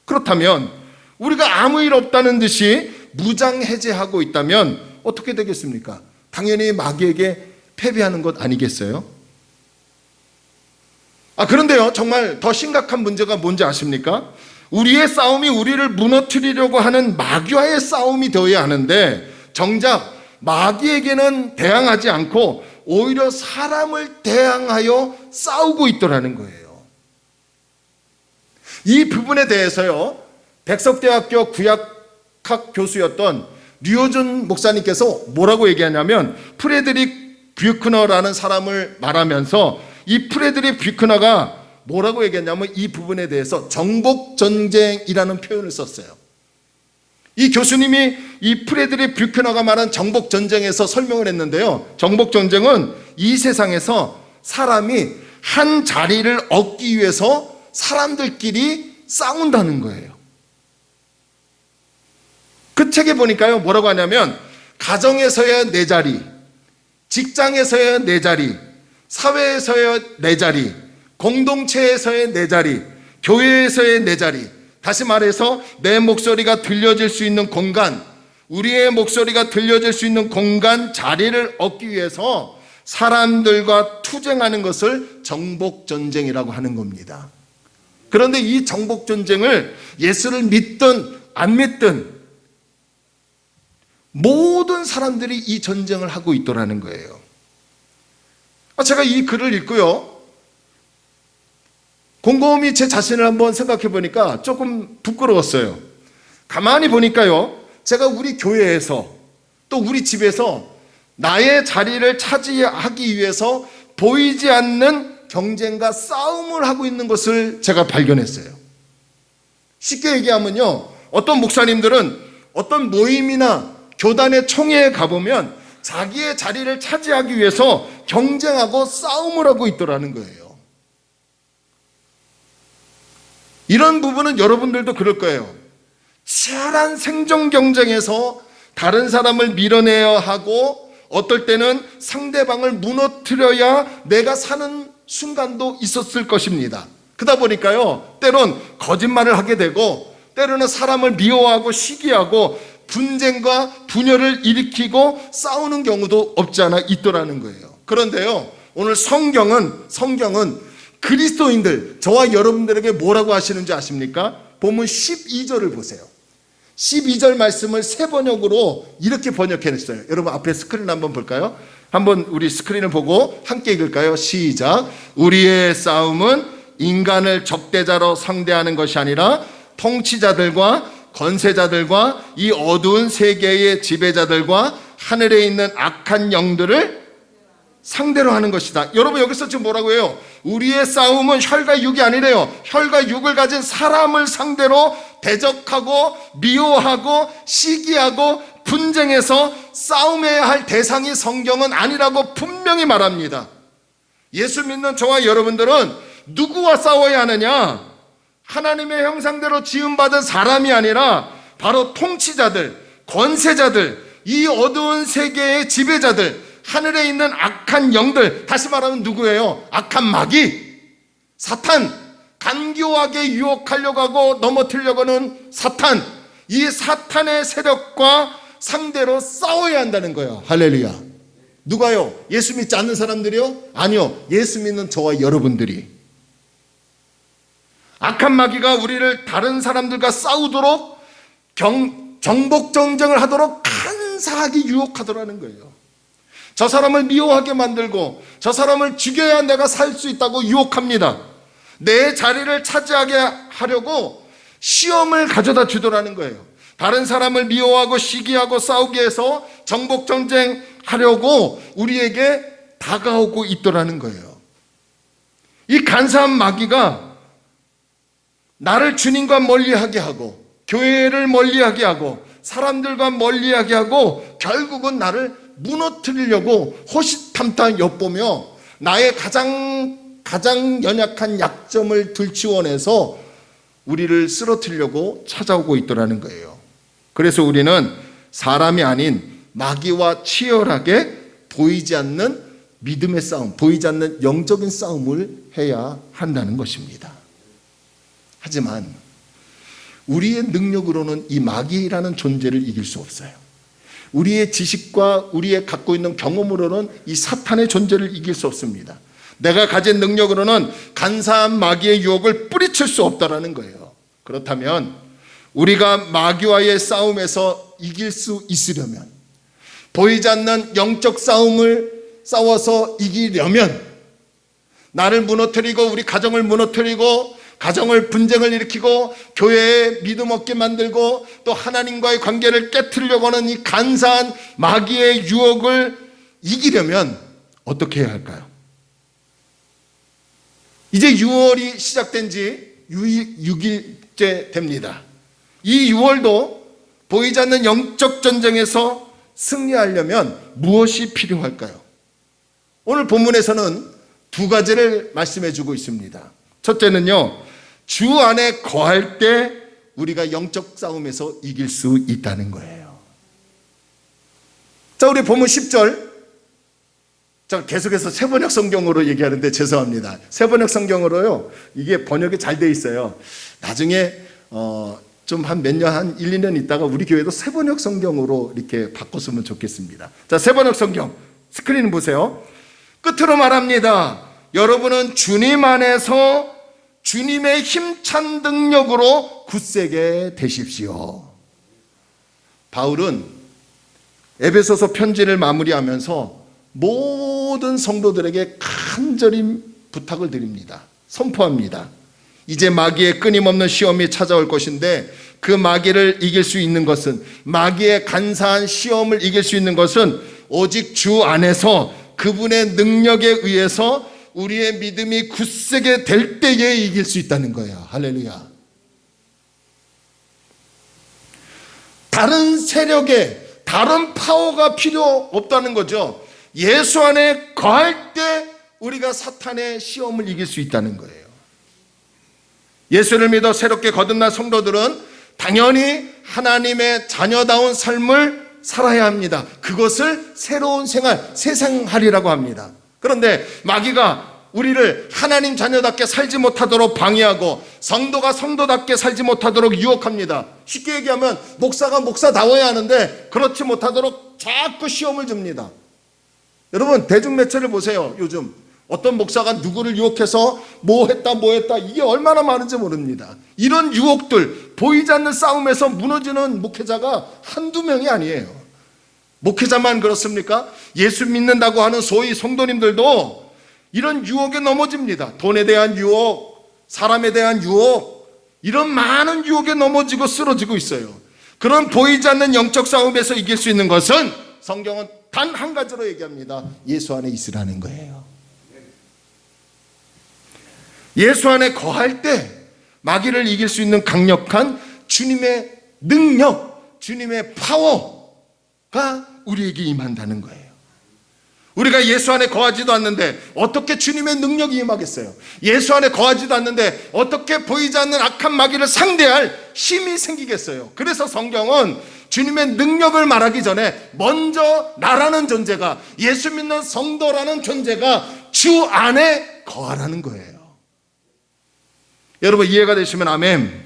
그렇다면 우리가 아무 일 없다는 듯이 무장해제하고 있다면 어떻게 되겠습니까? 당연히 마귀에게 패배하는 것 아니겠어요? 그런데요, 정말 더 심각한 문제가 뭔지 아십니까? 우리의 싸움이 우리를 무너뜨리려고 하는 마귀와의 싸움이 되어야 하는데 정작 마귀에게는 대항하지 않고 오히려 사람을 대항하여 싸우고 있더라는 거예요. 이 부분에 대해서요, 백석대학교 구약학 교수였던 류호준 목사님께서 뭐라고 얘기하냐면, 프레드릭 뷰크너라는 사람을 말하면서 이 프레드릭 뷰크너가 뭐라고 얘기했냐면 이 부분에 대해서 정복전쟁이라는 표현을 썼어요. 이 교수님이 이 프레드릭 뷰크너가 말한 정복전쟁에서 설명을 했는데요, 정복전쟁은 이 세상에서 사람이 한 자리를 얻기 위해서 사람들끼리 싸운다는 거예요. 그 책에 보니까요, 뭐라고 하냐면 가정에서의 내 자리, 직장에서의 내 자리, 사회에서의 내 자리, 공동체에서의 내 자리, 교회에서의 내 자리, 다시 말해서 내 목소리가 들려질 수 있는 공간, 우리의 목소리가 들려질 수 있는 공간, 자리를 얻기 위해서 사람들과 투쟁하는 것을 정복전쟁이라고 하는 겁니다. 그런데 이 정복전쟁을 예수를 믿든 안 믿든 모든 사람들이 이 전쟁을 하고 있더라는 거예요. 제가 이 글을 읽고요, 곰곰이 제 자신을 한번 생각해 보니까 조금 부끄러웠어요. 가만히 보니까요, 제가 우리 교회에서 또 우리 집에서 나의 자리를 차지하기 위해서 보이지 않는 경쟁과 싸움을 하고 있는 것을 제가 발견했어요. 쉽게 얘기하면요, 어떤 목사님들은 어떤 모임이나 교단의 총회에 가보면 자기의 자리를 차지하기 위해서 경쟁하고 싸움을 하고 있더라는 거예요. 이런 부분은 여러분들도 그럴 거예요. 치열한 생존 경쟁에서 다른 사람을 밀어내야 하고, 어떨 때는 상대방을 무너뜨려야 내가 사는 순간도 있었을 것입니다. 그러다 보니까요, 때론 거짓말을 하게 되고, 때로는 사람을 미워하고 시기하고 분쟁과 분열을 일으키고 싸우는 경우도 없지 않아 있더라는 거예요. 그런데요, 오늘 성경은 그리스도인들, 저와 여러분들에게 뭐라고 하시는지 아십니까? 본문 12절을 보세요. 12절 말씀을 새 번역으로 이렇게 번역해냈어요. 여러분 앞에 스크린 한번 볼까요? 한번 우리 스크린을 보고 함께 읽을까요? 시작. 우리의 싸움은 인간을 적대자로 상대하는 것이 아니라 통치자들과 권세자들과 이 어두운 세계의 지배자들과 하늘에 있는 악한 영들을 상대로 하는 것이다. 여러분 여기서 지금 뭐라고 해요? 우리의 싸움은 혈과 육이 아니래요. 혈과 육을 가진 사람을 상대로 대적하고 미워하고 시기하고 분쟁해서 싸움해야 할 대상이 성경은 아니라고 분명히 말합니다. 예수 믿는 저와 여러분들은 누구와 싸워야 하느냐? 하나님의 형상대로 지음받은 사람이 아니라 바로 통치자들, 권세자들, 이 어두운 세계의 지배자들, 하늘에 있는 악한 영들, 다시 말하면 누구예요? 악한 마귀, 사탄, 간교하게 유혹하려고 하고 넘어뜨리려고 하는 사탄, 이 사탄의 세력과 상대로 싸워야 한다는 거예요. 할렐루야. 누가요? 예수 믿지 않는 사람들이요? 아니요, 예수 믿는 저와 여러분들이. 악한 마귀가 우리를 다른 사람들과 싸우도록 정복전쟁을 하도록 간사하게 유혹하더라는 거예요. 저 사람을 미워하게 만들고 저 사람을 죽여야 내가 살 수 있다고 유혹합니다. 내 자리를 차지하게 하려고 시험을 가져다 주더라는 거예요. 다른 사람을 미워하고 시기하고 싸우게 해서 정복전쟁 하려고 우리에게 다가오고 있더라는 거예요. 이 간사한 마귀가 나를 주님과 멀리하게 하고 교회를 멀리하게 하고 사람들과 멀리하게 하고 결국은 나를 무너뜨리려고 호시탐탐 엿보며 나의 가장 연약한 약점을 들추어내서 우리를 쓰러뜨리려고 찾아오고 있더라는 거예요. 그래서 우리는 사람이 아닌 마귀와 치열하게 보이지 않는 믿음의 싸움, 보이지 않는 영적인 싸움을 해야 한다는 것입니다. 하지만 우리의 능력으로는 이 마귀라는 존재를 이길 수 없어요. 우리의 지식과 우리의 갖고 있는 경험으로는 이 사탄의 존재를 이길 수 없습니다. 내가 가진 능력으로는 간사한 마귀의 유혹을 뿌리칠 수 없다라는 거예요. 그렇다면 우리가 마귀와의 싸움에서 이길 수 있으려면, 보이지 않는 영적 싸움을 싸워서 이기려면, 나를 무너뜨리고 우리 가정을 무너뜨리고 가정을 분쟁을 일으키고 교회에 믿음 없게 만들고 또 하나님과의 관계를 깨트리려고 하는 이 간사한 마귀의 유혹을 이기려면 어떻게 해야 할까요? 이제 6월이 시작된 지 6일째 됩니다. 이 6월도 보이지 않는 영적 전쟁에서 승리하려면 무엇이 필요할까요? 오늘 본문에서는 두 가지를 말씀해 주고 있습니다. 첫째는요, 주 안에 거할 때 우리가 영적 싸움에서 이길 수 있다는 거예요. 자, 우리 본문 10절 저 계속해서 세번역 성경으로 얘기하는데 죄송합니다. 세번역 성경으로요, 이게 번역이 잘 돼 있어요. 나중에 좀 한 몇 년, 한 1, 2년 있다가 우리 교회도 세번역 성경으로 이렇게 바꿨으면 좋겠습니다. 자, 세번역 성경 스크린 보세요. 끝으로 말합니다. 여러분은 주님 안에서 주님의 힘찬 능력으로 굳세게 되십시오. 바울은 에베소서 편지를 마무리하면서 모든 성도들에게 간절히 부탁을 드립니다. 선포합니다. 이제 마귀의 끊임없는 시험이 찾아올 것인데 그 마귀를 이길 수 있는 것은, 마귀의 간사한 시험을 이길 수 있는 것은 오직 주 안에서 그분의 능력에 의해서 우리의 믿음이 굳세게 될 때에 이길 수 있다는 거예요. 할렐루야. 다른 세력에 다른 파워가 필요 없다는 거죠. 예수 안에 거할 때 우리가 사탄의 시험을 이길 수 있다는 거예요. 예수를 믿어 새롭게 거듭난 성도들은 당연히 하나님의 자녀다운 삶을 살아야 합니다. 그것을 새로운 생활, 새 생활이라고 합니다. 그런데 마귀가 우리를 하나님 자녀답게 살지 못하도록 방해하고 성도가 성도답게 살지 못하도록 유혹합니다. 쉽게 얘기하면 목사가 목사다워야 하는데 그렇지 못하도록 자꾸 시험을 줍니다. 여러분, 대중매체를 보세요. 요즘 어떤 목사가 누구를 유혹해서 뭐 했다 이게 얼마나 많은지 모릅니다. 이런 유혹들, 보이지 않는 싸움에서 무너지는 목회자가 한두 명이 아니에요. 목회자만 그렇습니까? 예수 믿는다고 하는 소위 성도님들도 이런 유혹에 넘어집니다. 돈에 대한 유혹, 사람에 대한 유혹, 이런 많은 유혹에 넘어지고 쓰러지고 있어요. 그런 보이지 않는 영적 싸움에서 이길 수 있는 것은 성경은 단 한 가지로 얘기합니다. 예수 안에 있으라는 거예요. 예수 안에 거할 때 마귀를 이길 수 있는 강력한 주님의 능력, 주님의 파워가 우리에게 임한다는 거예요. 우리가 예수 안에 거하지도 않는데 어떻게 주님의 능력이 임하겠어요? 예수 안에 거하지도 않는데 어떻게 보이지 않는 악한 마귀를 상대할 힘이 생기겠어요? 그래서 성경은 주님의 능력을 말하기 전에 먼저 나라는 존재가, 예수 믿는 성도라는 존재가 주 안에 거하라는 거예요. 여러분, 이해가 되시면 아멘.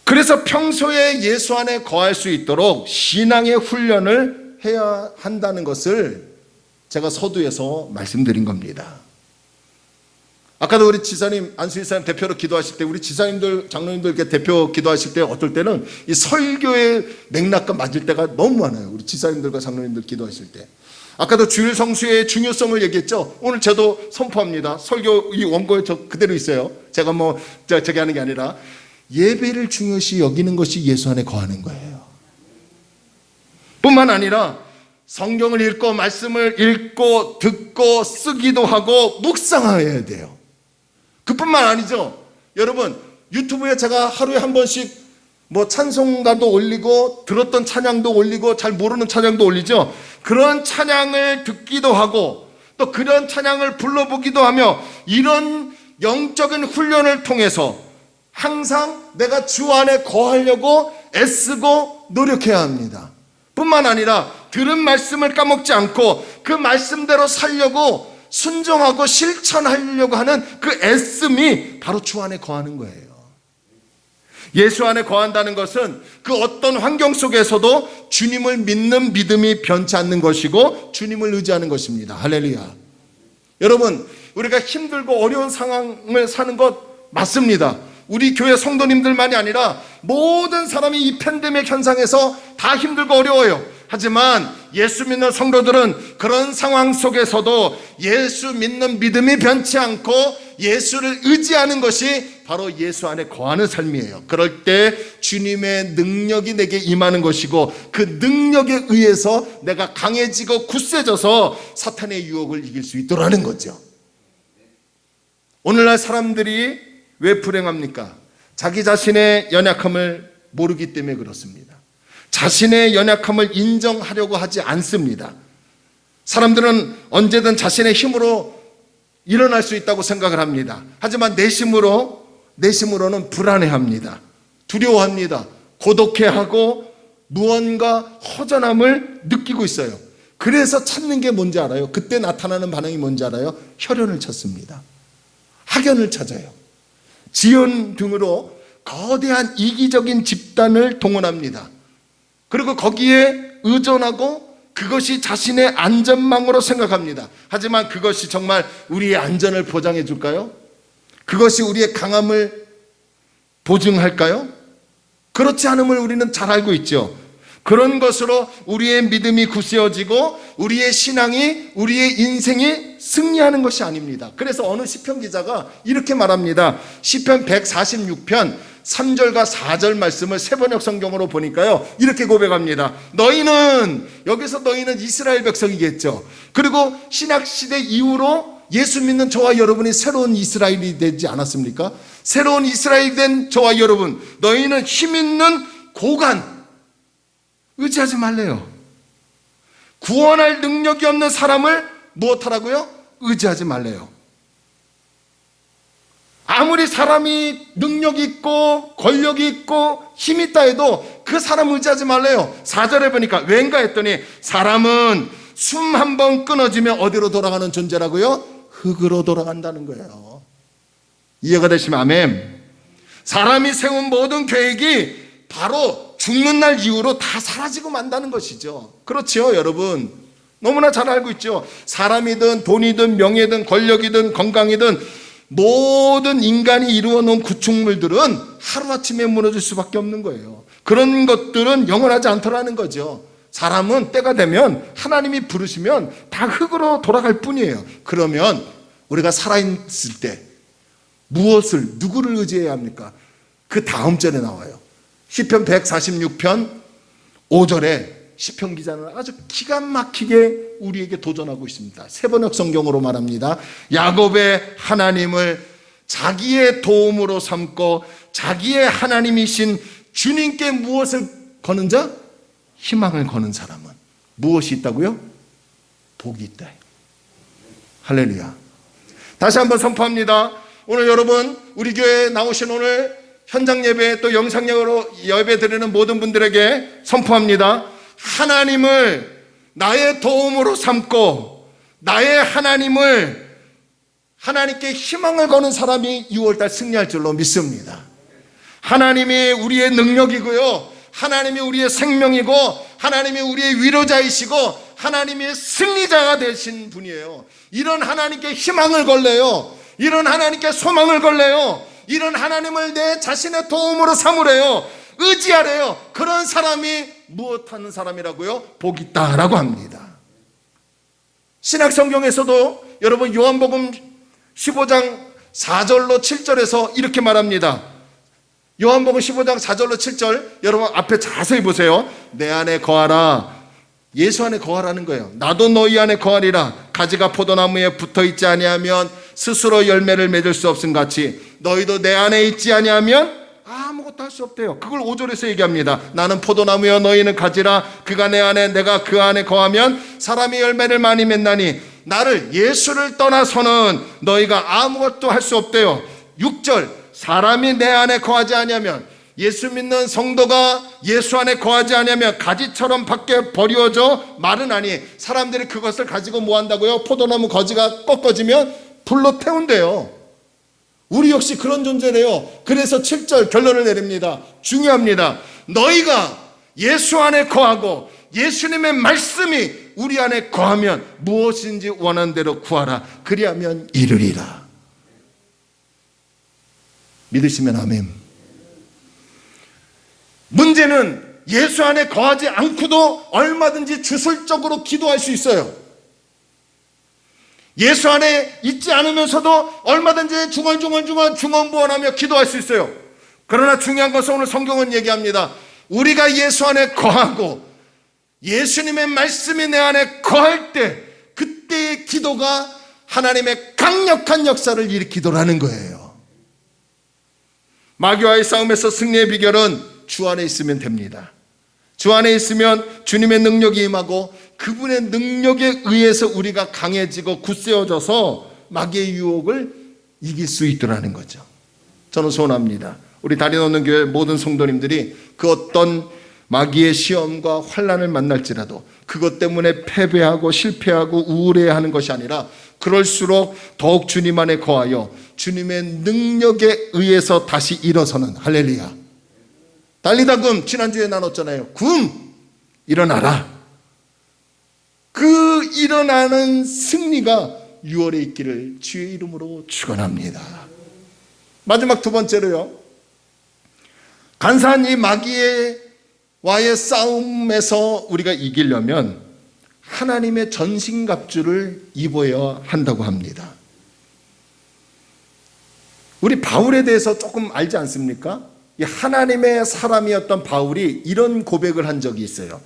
그래서 평소에 예수 안에 거할 수 있도록 신앙의 훈련을 해야 한다는 것을 제가 서두에서 말씀드린 겁니다. 아까도 우리 지사님, 안수희 사님 대표로 기도하실 때, 우리 지사님들, 장로님들 이렇게 대표 기도하실 때 어떨 때는 이 설교의 맥락과 맞을 때가 너무 많아요. 우리 지사님들과 장로님들 기도하실 때. 아까도 주일 성수의 중요성을 얘기했죠. 오늘 저도 선포합니다. 설교 이 원고에 저 그대로 있어요. 제가 저기 하는 게 아니라 예배를 중요시 여기는 것이 예수 안에 거하는 거예요. 뿐만 아니라 성경을 읽고 말씀을 읽고 듣고 쓰기도 하고 묵상해야 돼요. 그뿐만 아니죠. 여러분, 유튜브에 제가 하루에 한 번씩 찬송가도 올리고 들었던 찬양도 올리고 잘 모르는 찬양도 올리죠. 그런 찬양을 듣기도 하고 또 그런 찬양을 불러보기도 하며 이런 영적인 훈련을 통해서 항상 내가 주 안에 거하려고 애쓰고 노력해야 합니다. 뿐만 아니라 들은 말씀을 까먹지 않고 그 말씀대로 살려고 순종하고 실천하려고 하는 그 애씀이 바로 주 안에 거하는 거예요. 예수 안에 거한다는 것은 그 어떤 환경 속에서도 주님을 믿는 믿음이 변치 않는 것이고 주님을 의지하는 것입니다. 할렐루야. 여러분, 우리가 힘들고 어려운 상황을 사는 것 맞습니다. 우리 교회 성도님들만이 아니라 모든 사람이 이 팬데믹 현상에서 다 힘들고 어려워요. 하지만 예수 믿는 성도들은 그런 상황 속에서도 예수 믿는 믿음이 변치 않고 예수를 의지하는 것이 바로 예수 안에 거하는 삶이에요. 그럴 때 주님의 능력이 내게 임하는 것이고 그 능력에 의해서 내가 강해지고 굳세져서 사탄의 유혹을 이길 수 있도록 하는 거죠. 오늘날 사람들이 왜 불행합니까? 자기 자신의 연약함을 모르기 때문에 그렇습니다. 자신의 연약함을 인정하려고 하지 않습니다. 사람들은 언제든 자신의 힘으로 일어날 수 있다고 생각을 합니다. 하지만 내심으로는 불안해합니다. 두려워합니다. 고독해하고 무언가 허전함을 느끼고 있어요. 그래서 찾는 게 뭔지 알아요? 그때 나타나는 반응이 뭔지 알아요? 혈연을 찾습니다. 학연을 찾아요. 지연 등으로 거대한 이기적인 집단을 동원합니다. 그리고 거기에 의존하고 그것이 자신의 안전망으로 생각합니다. 하지만 그것이 정말 우리의 안전을 보장해 줄까요? 그것이 우리의 강함을 보증할까요? 그렇지 않음을 우리는 잘 알고 있죠. 그런 것으로 우리의 믿음이 굳세어지고 우리의 신앙이, 우리의 인생이 승리하는 것이 아닙니다. 그래서 어느 시편 기자가 이렇게 말합니다. 시편 146편 3절과 4절 말씀을 세번역 성경으로 보니까요, 이렇게 고백합니다. 너희는, 여기서 너희는 이스라엘 백성이겠죠. 그리고 신약시대 이후로 예수 믿는 저와 여러분이 새로운 이스라엘이 되지 않았습니까? 새로운 이스라엘이 된 저와 여러분, 너희는 힘있는 고관 의지하지 말래요. 구원할 능력이 없는 사람을 무엇하라고요? 의지하지 말래요. 아무리 사람이 능력이 있고 권력이 있고 힘이 있다 해도 그 사람 의지하지 말래요. 4절에 보니까 왠가 했더니 사람은 숨 한 번 끊어지면 어디로 돌아가는 존재라고요? 흙으로 돌아간다는 거예요. 이해가 되시면 아멘. 사람이 세운 모든 계획이 바로 죽는 날 이후로 다 사라지고 만다는 것이죠. 그렇죠, 여러분? 너무나 잘 알고 있죠. 사람이든 돈이든 명예든 권력이든 건강이든 모든 인간이 이루어 놓은 구축물들은 하루아침에 무너질 수밖에 없는 거예요. 그런 것들은 영원하지 않더라는 거죠. 사람은 때가 되면 하나님이 부르시면 다 흙으로 돌아갈 뿐이에요. 그러면 우리가 살아있을 때 무엇을, 누구를 의지해야 합니까? 그 다음 절에 나와요. 시편 146편 5절에 시편 기자는 아주 기가 막히게 우리에게 도전하고 있습니다. 세번역 성경으로 말합니다. 야곱의 하나님을 자기의 도움으로 삼고 자기의 하나님이신 주님께 무엇을 거는 자? 희망을 거는 사람은 무엇이 있다고요? 복이 있다. 할렐루야. 다시 한번 선포합니다. 오늘 여러분, 우리 교회에 나오신 오늘 현장 예배 또 영상 예배 드리는 모든 분들에게 선포합니다. 하나님을 나의 도움으로 삼고 나의 하나님을, 하나님께 희망을 거는 사람이 6월달 승리할 줄로 믿습니다. 하나님이 우리의 능력이고요, 하나님이 우리의 생명이고, 하나님이 우리의 위로자이시고, 하나님이 승리자가 되신 분이에요. 이런 하나님께 희망을 걸래요. 이런 하나님께 소망을 걸래요. 이런 하나님을 내 자신의 도움으로 삼으래요. 의지하래요. 그런 사람이 무엇하는 사람이라고요? 복 있다라고 합니다. 신약 성경에서도 여러분 요한복음 15장 4절로 7절에서 이렇게 말합니다. 요한복음 15장 4절로 7절 여러분 앞에 자세히 보세요. 내 안에 거하라. 예수 안에 거하라는 거예요. 나도 너희 안에 거하리라. 가지가 포도나무에 붙어있지 아니하면 스스로 열매를 맺을 수 없음 같이 너희도 내 안에 있지 아니하면 아무것도 할 수 없대요. 그걸 5절에서 얘기합니다. 나는 포도나무여 너희는 가지라. 그가 내 안에 내가 그 안에 거하면 사람이 열매를 많이 맺나니 나를 예수를 떠나서는 너희가 아무것도 할 수 없대요. 6절 사람이 내 안에 거하지 아니하면, 예수 믿는 성도가 예수 안에 거하지 아니하면 가지처럼 밖에 버려져 마르나니, 사람들이 그것을 가지고 뭐 한다고요? 포도나무 거지가 꺾어지면 불로 태운대요. 우리 역시 그런 존재래요. 그래서 7절 결론을 내립니다. 중요합니다. 너희가 예수 안에 거하고 예수님의 말씀이 우리 안에 거하면 무엇인지 원하는 대로 구하라. 그리하면 이르리라. 믿으시면 아멘. 문제는 예수 안에 거하지 않고도 얼마든지 주술적으로 기도할 수 있어요. 예수 안에 있지 않으면서도 얼마든지 중언부언하며 기도할 수 있어요. 그러나 중요한 것은 오늘 성경은 얘기합니다. 우리가 예수 안에 거하고 예수님의 말씀이 내 안에 거할 때, 그때의 기도가 하나님의 강력한 역사를 일으키더라는 거예요. 마귀와의 싸움에서 승리의 비결은 주 안에 있으면 됩니다. 주 안에 있으면 주님의 능력이 임하고 그분의 능력에 의해서 우리가 강해지고 굳세어져서 마귀의 유혹을 이길 수 있더라는 거죠. 저는 소원합니다. 우리 다리 놓는 교회 모든 성도님들이 그 어떤 마귀의 시험과 환난을 만날지라도 그것 때문에 패배하고 실패하고 우울해하는 것이 아니라 그럴수록 더욱 주님 안에 거하여 주님의 능력에 의해서 다시 일어서는, 할렐루야. 달리다 금, 지난주에 나눴잖아요. 금 일어나라. 그 일어나는 승리가 6월에 있기를 주의 이름으로 축원합니다. 마지막 두 번째로요, 간사한 이 마귀와의 싸움에서 우리가 이기려면 하나님의 전신갑주를 입어야 한다고 합니다. 우리 바울에 대해서 조금 알지 않습니까? 이 하나님의 사람이었던 바울이 이런 고백을 한 적이 있어요.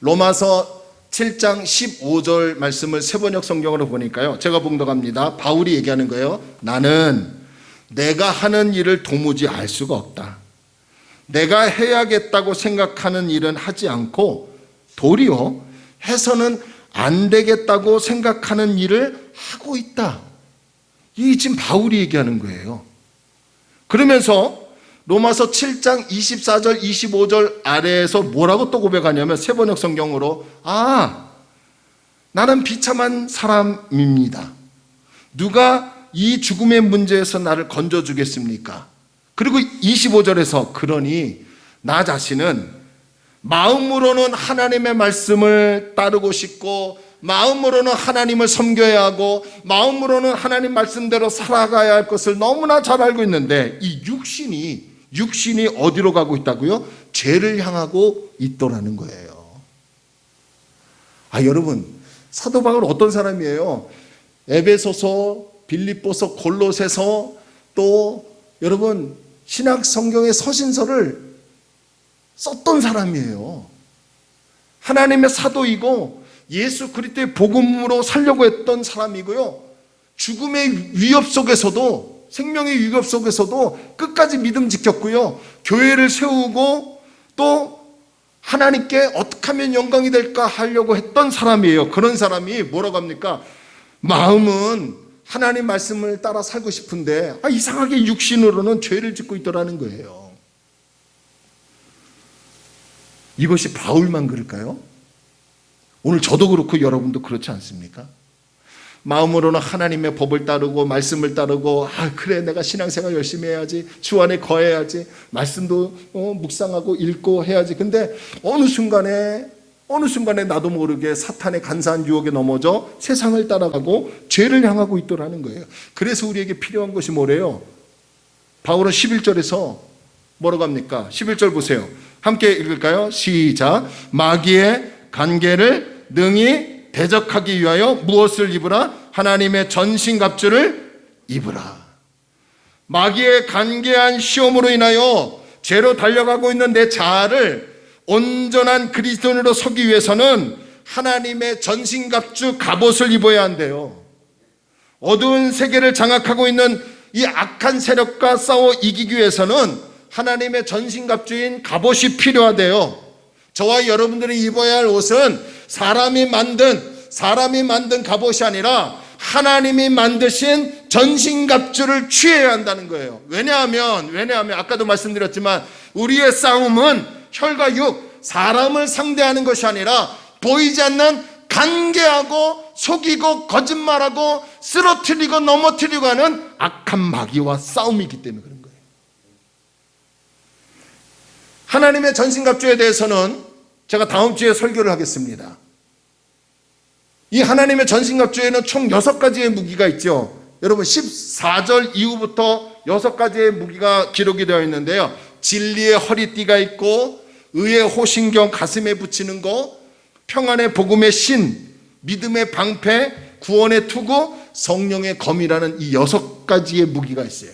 로마서 7장 15절 말씀을 세번역 성경으로 보니까요, 제가 봉독합니다. 바울이 얘기하는 거예요. 나는 내가 하는 일을 도무지 알 수가 없다. 내가 해야겠다고 생각하는 일은 하지 않고 도리어 해서는 안 되겠다고 생각하는 일을 하고 있다. 이 지금 바울이 얘기하는 거예요. 그러면서 로마서 7장 24절 25절 아래에서 뭐라고 또 고백하냐면, 세번역 성경으로, 나는 비참한 사람입니다. 누가 이 죽음의 문제에서 나를 건져주겠습니까? 그리고 25절에서 그러니 나 자신은 마음으로는 하나님의 말씀을 따르고 싶고, 마음으로는 하나님을 섬겨야 하고, 마음으로는 하나님 말씀대로 살아가야 할 것을 너무나 잘 알고 있는데, 이 육신이 어디로 가고 있다고요? 죄를 향하고 있더라는 거예요. 여러분, 사도 바울 어떤 사람이에요? 에베소서, 빌립보서, 골로새서, 또 여러분 신약 성경의 서신서를 썼던 사람이에요. 하나님의 사도이고 예수 그리스도의 복음으로 살려고 했던 사람이고요, 죽음의 위협 속에서도, 생명의 위협 속에서도 끝까지 믿음 지켰고요, 교회를 세우고 또 하나님께 어떻게 하면 영광이 될까 하려고 했던 사람이에요. 그런 사람이 뭐라고 합니까? 마음은 하나님 말씀을 따라 살고 싶은데 이상하게 육신으로는 죄를 짓고 있더라는 거예요. 이것이 바울만 그럴까요? 오늘 저도 그렇고 여러분도 그렇지 않습니까? 마음으로는 하나님의 법을 따르고 말씀을 따르고, 그래 내가 신앙생활 열심히 해야지, 주 안에 거해야지, 말씀도 묵상하고 읽고 해야지. 근데 어느 순간에 나도 모르게 사탄의 간사한 유혹에 넘어져 세상을 따라가고 죄를 향하고 있더라는 거예요. 그래서 우리에게 필요한 것이 뭐래요? 바울은 11절에서 뭐라고 합니까? 11절 보세요. 함께 읽을까요? 시작. 마귀의 간계를 능히 대적하기 위하여 무엇을 입으라? 하나님의 전신갑주를 입으라. 마귀의 간계한 시험으로 인하여 죄로 달려가고 있는 내 자아를 온전한 그리스도인으로 서기 위해서는 하나님의 전신갑주 갑옷을 입어야 한대요. 어두운 세계를 장악하고 있는 이 악한 세력과 싸워 이기기 위해서는 하나님의 전신갑주인 갑옷이 필요하대요. 저와 여러분들이 입어야 할 옷은 사람이 만든 갑옷이 아니라 하나님이 만드신 전신갑주를 취해야 한다는 거예요. 왜냐하면 아까도 말씀드렸지만 우리의 싸움은 혈과 육, 사람을 상대하는 것이 아니라 보이지 않는 간계하고 속이고 거짓말하고 쓰러뜨리고 넘어뜨리고 하는 악한 마귀와 싸움이기 때문에 그런 거예요. 하나님의 전신갑주에 대해서는 제가 다음 주에 설교를 하겠습니다. 이 하나님의 전신갑주에는 총 6가지의 무기가 있죠. 여러분 14절 이후부터 6가지의 무기가 기록이 되어 있는데요, 진리의 허리띠가 있고, 의의 호신경 가슴에 붙이는 거, 평안의 복음의 신, 믿음의 방패, 구원의 투구, 성령의 검이라는 이 6가지의 무기가 있어요.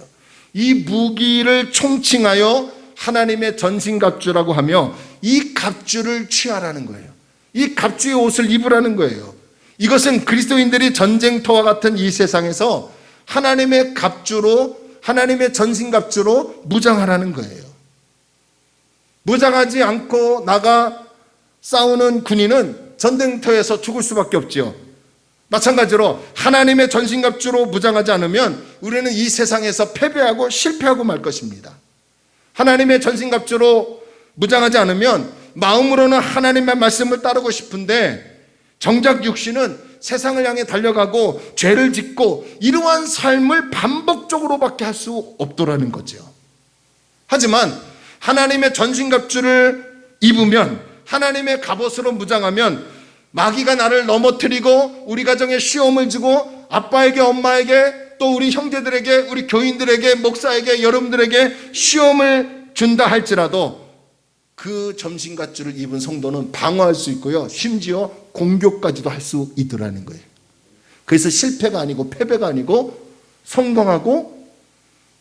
이 무기를 총칭하여 하나님의 전신갑주라고 하며 이 갑주를 취하라는 거예요. 이 갑주의 옷을 입으라는 거예요. 이것은 그리스도인들이 전쟁터와 같은 이 세상에서 하나님의 갑주로, 하나님의 전신갑주로 무장하라는 거예요. 무장하지 않고 나가 싸우는 군인은 전쟁터에서 죽을 수밖에 없죠. 마찬가지로 하나님의 전신갑주로 무장하지 않으면 우리는 이 세상에서 패배하고 실패하고 말 것입니다. 하나님의 전신갑주로 무장하지 않으면 마음으로는 하나님의 말씀을 따르고 싶은데 정작 육신은 세상을 향해 달려가고 죄를 짓고 이러한 삶을 반복적으로밖에 할 수 없더라는 거죠. 하지만 하나님의 전신갑주를 입으면, 하나님의 갑옷으로 무장하면 마귀가 나를 넘어뜨리고 우리 가정에 시험을 주고 아빠에게, 엄마에게, 또 우리 형제들에게, 우리 교인들에게, 목사에게, 여러분들에게 시험을 준다 할지라도 그 전신갑주를 입은 성도는 방어할 수 있고요, 심지어 공격까지도 할 수 있더라는 거예요. 그래서 실패가 아니고 패배가 아니고 성공하고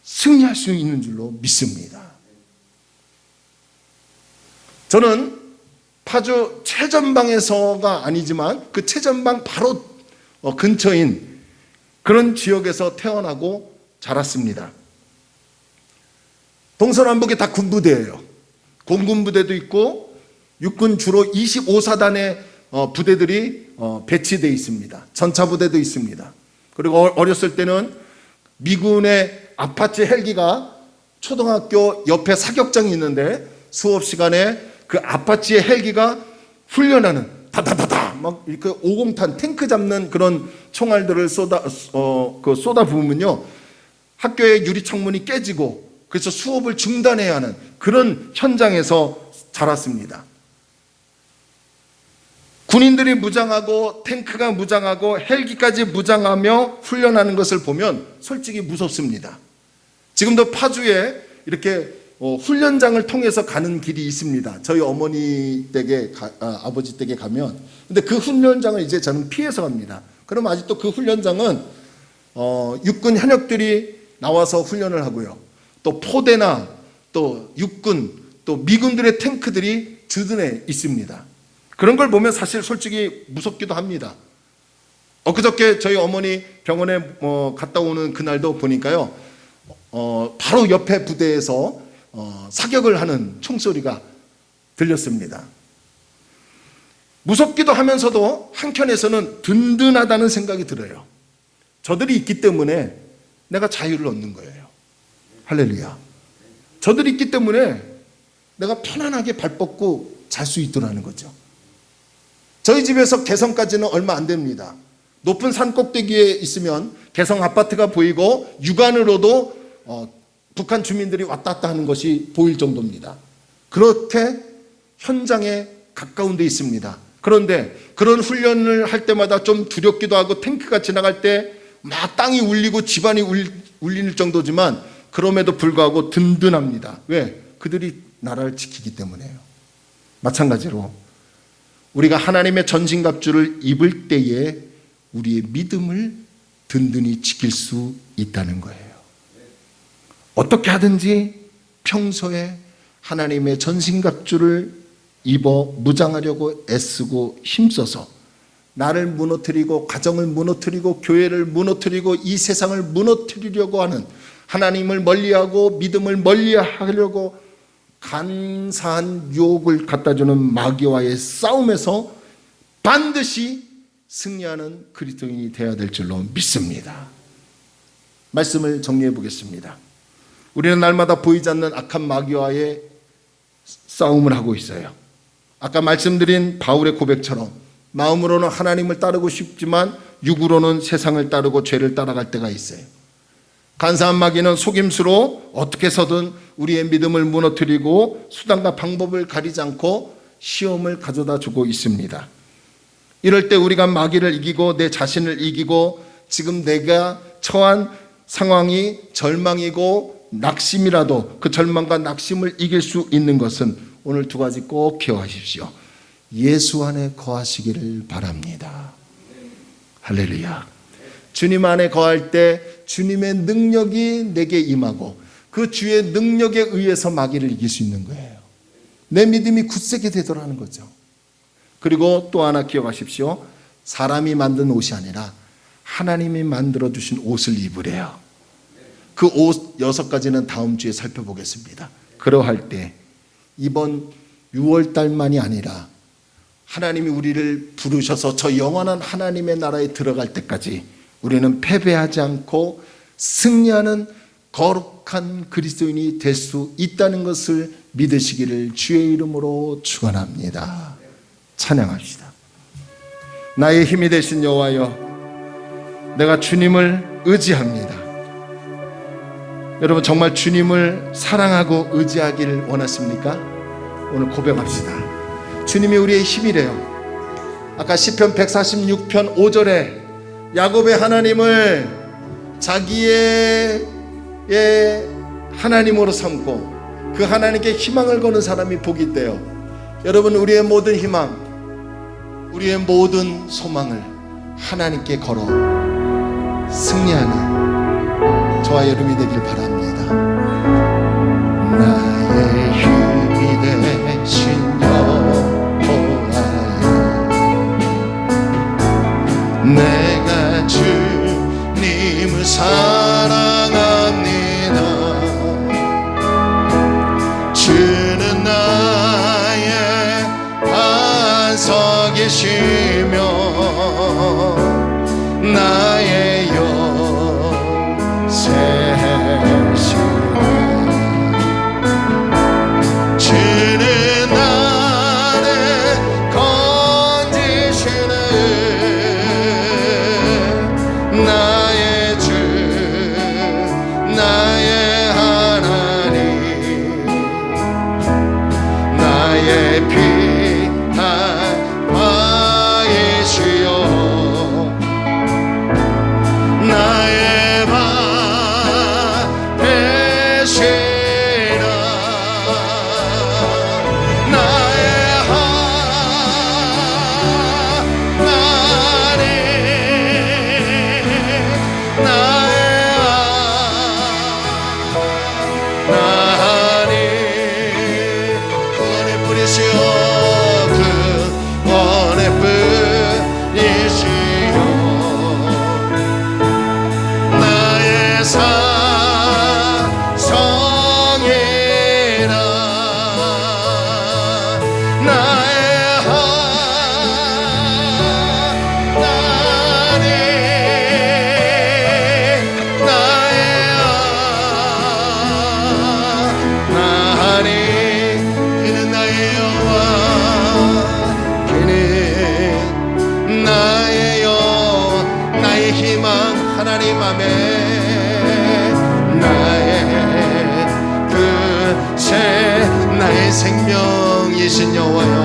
승리할 수 있는 줄로 믿습니다. 저는 파주 최전방에서가 아니지만 그 최전방 바로 근처인 그런 지역에서 태어나고 자랐습니다. 동서남북이 다 군부대예요. 공군부대도 있고 육군 주로 25사단의 부대들이 배치되어 있습니다. 전차부대도 있습니다. 그리고 어렸을 때는 미군의 아파치 헬기가 초등학교 옆에 사격장이 있는데 수업 시간에 그 아파치의 헬기가 훈련하는 다다다다 막 이렇게 5공탄 탱크 잡는 그런 총알들을 쏟아 부으면요, 학교의 유리 창문이 깨지고 그래서 수업을 중단해야 하는 그런 현장에서 자랐습니다. 군인들이 무장하고 탱크가 무장하고 헬기까지 무장하며 훈련하는 것을 보면 솔직히 무섭습니다. 지금도 파주에 이렇게 훈련장을 통해서 가는 길이 있습니다. 저희 어머니 댁에 아버지 댁에 가면, 근데 그 훈련장을 이제 저는 피해서 갑니다. 그럼 아직도 그 훈련장은 육군 현역들이 나와서 훈련을 하고요, 또 포대나 또 육군 또 미군들의 탱크들이 주둔해 있습니다. 그런 걸 보면 사실 솔직히 무섭기도 합니다. 엊그저께 저희 어머니 병원에 갔다 오는 그날도 보니까요, 바로 옆에 부대에서 사격을 하는 총소리가 들렸습니다. 무섭기도 하면서도 한켠에서는 든든하다는 생각이 들어요. 저들이 있기 때문에 내가 자유를 얻는 거예요. 할렐루야. 저들이 있기 때문에 내가 편안하게 발 뻗고 잘 수 있더라는 거죠. 저희 집에서 개성까지는 얼마 안 됩니다. 높은 산 꼭대기에 있으면 개성 아파트가 보이고 육안으로도 북한 주민들이 왔다 갔다 하는 것이 보일 정도입니다. 그렇게 현장에 가까운 데 있습니다. 그런데 그런 훈련을 할 때마다 좀 두렵기도 하고 탱크가 지나갈 때 막 땅이 울리고 집안이 울릴 정도지만 그럼에도 불구하고 든든합니다. 왜? 그들이 나라를 지키기 때문에요. 마찬가지로 우리가 하나님의 전신갑주를 입을 때에 우리의 믿음을 든든히 지킬 수 있다는 거예요. 어떻게 하든지 평소에 하나님의 전신갑주를 입어 무장하려고 애쓰고 힘써서 나를 무너뜨리고 가정을 무너뜨리고 교회를 무너뜨리고 이 세상을 무너뜨리려고 하는, 하나님을 멀리하고 믿음을 멀리하려고 간사한 유혹을 갖다주는 마귀와의 싸움에서 반드시 승리하는 그리스도인이 되어야 될 줄로 믿습니다. 말씀을 정리해 보겠습니다. 우리는 날마다 보이지 않는 악한 마귀와의 싸움을 하고 있어요. 아까 말씀드린 바울의 고백처럼 마음으로는 하나님을 따르고 싶지만 육으로는 세상을 따르고 죄를 따라갈 때가 있어요. 간사한 마귀는 속임수로 어떻게 해서든 우리의 믿음을 무너뜨리고 수단과 방법을 가리지 않고 시험을 가져다 주고 있습니다. 이럴 때 우리가 마귀를 이기고 내 자신을 이기고 지금 내가 처한 상황이 절망이고 낙심이라도 그 절망과 낙심을 이길 수 있는 것은 오늘 두 가지 꼭 기억하십시오. 예수 안에 거하시기를 바랍니다. 할렐루야. 주님 안에 거할 때 주님의 능력이 내게 임하고 그 주의 능력에 의해서 마귀를 이길 수 있는 거예요. 내 믿음이 굳세게 되더라는 거죠. 그리고 또 하나 기억하십시오. 사람이 만든 옷이 아니라 하나님이 만들어주신 옷을 입으래요. 그 옷 6가지는 다음 주에 살펴보겠습니다. 그러할 때 이번 6월달만이 아니라 하나님이 우리를 부르셔서 저 영원한 하나님의 나라에 들어갈 때까지 우리는 패배하지 않고 승리하는 거룩한 그리스도인이 될 수 있다는 것을 믿으시기를 주의 이름으로 축원합니다. 찬양합시다. 나의 힘이 되신 여호와여, 내가 주님을 의지합니다. 여러분, 정말 주님을 사랑하고 의지하기를 원하십니까? 오늘 고백합시다. 주님이 우리의 힘이래요. 아까 시편 146편 5절에 야곱의 하나님을 자기의 하나님으로 삼고 그 하나님께 희망을 거는 사람이 복이 있대요. 여러분, 우리의 모든 희망, 우리의 모든 소망을 하나님께 걸어 승리하는 저와 여러분이 되길 바랍니다. 나의 힘이 되신 내가 주님을 사랑합니다. 주는 나의 반석이시며 나의 요새시네. 주는 나를 건지시네. 나의 주, 나의 하나님, 나의 피할 바이시여, 나의 바 되시라. 나의 하나님, 나의 구원의 뿌리시여, 그 구원의 뿌리시여, 나의 사성이라. 나의 하나님, 그는 나의 여호와, 그는 나의 여호와, 나의 희망 하나님. 아멘. 나의 나의 생명이신 여호와여,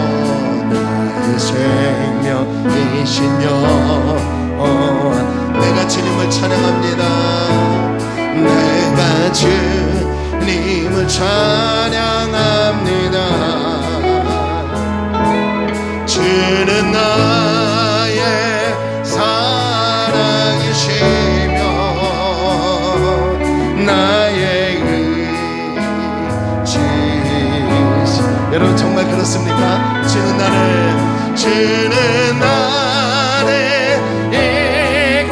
나의 생명이신 여호와, 내가 주님을 찬양합니다. 내가 주님을 찬양합니다. 주는 나의 사랑이시며 나의 의지시. 여러분, 정말 그렇습니까? 주는 나를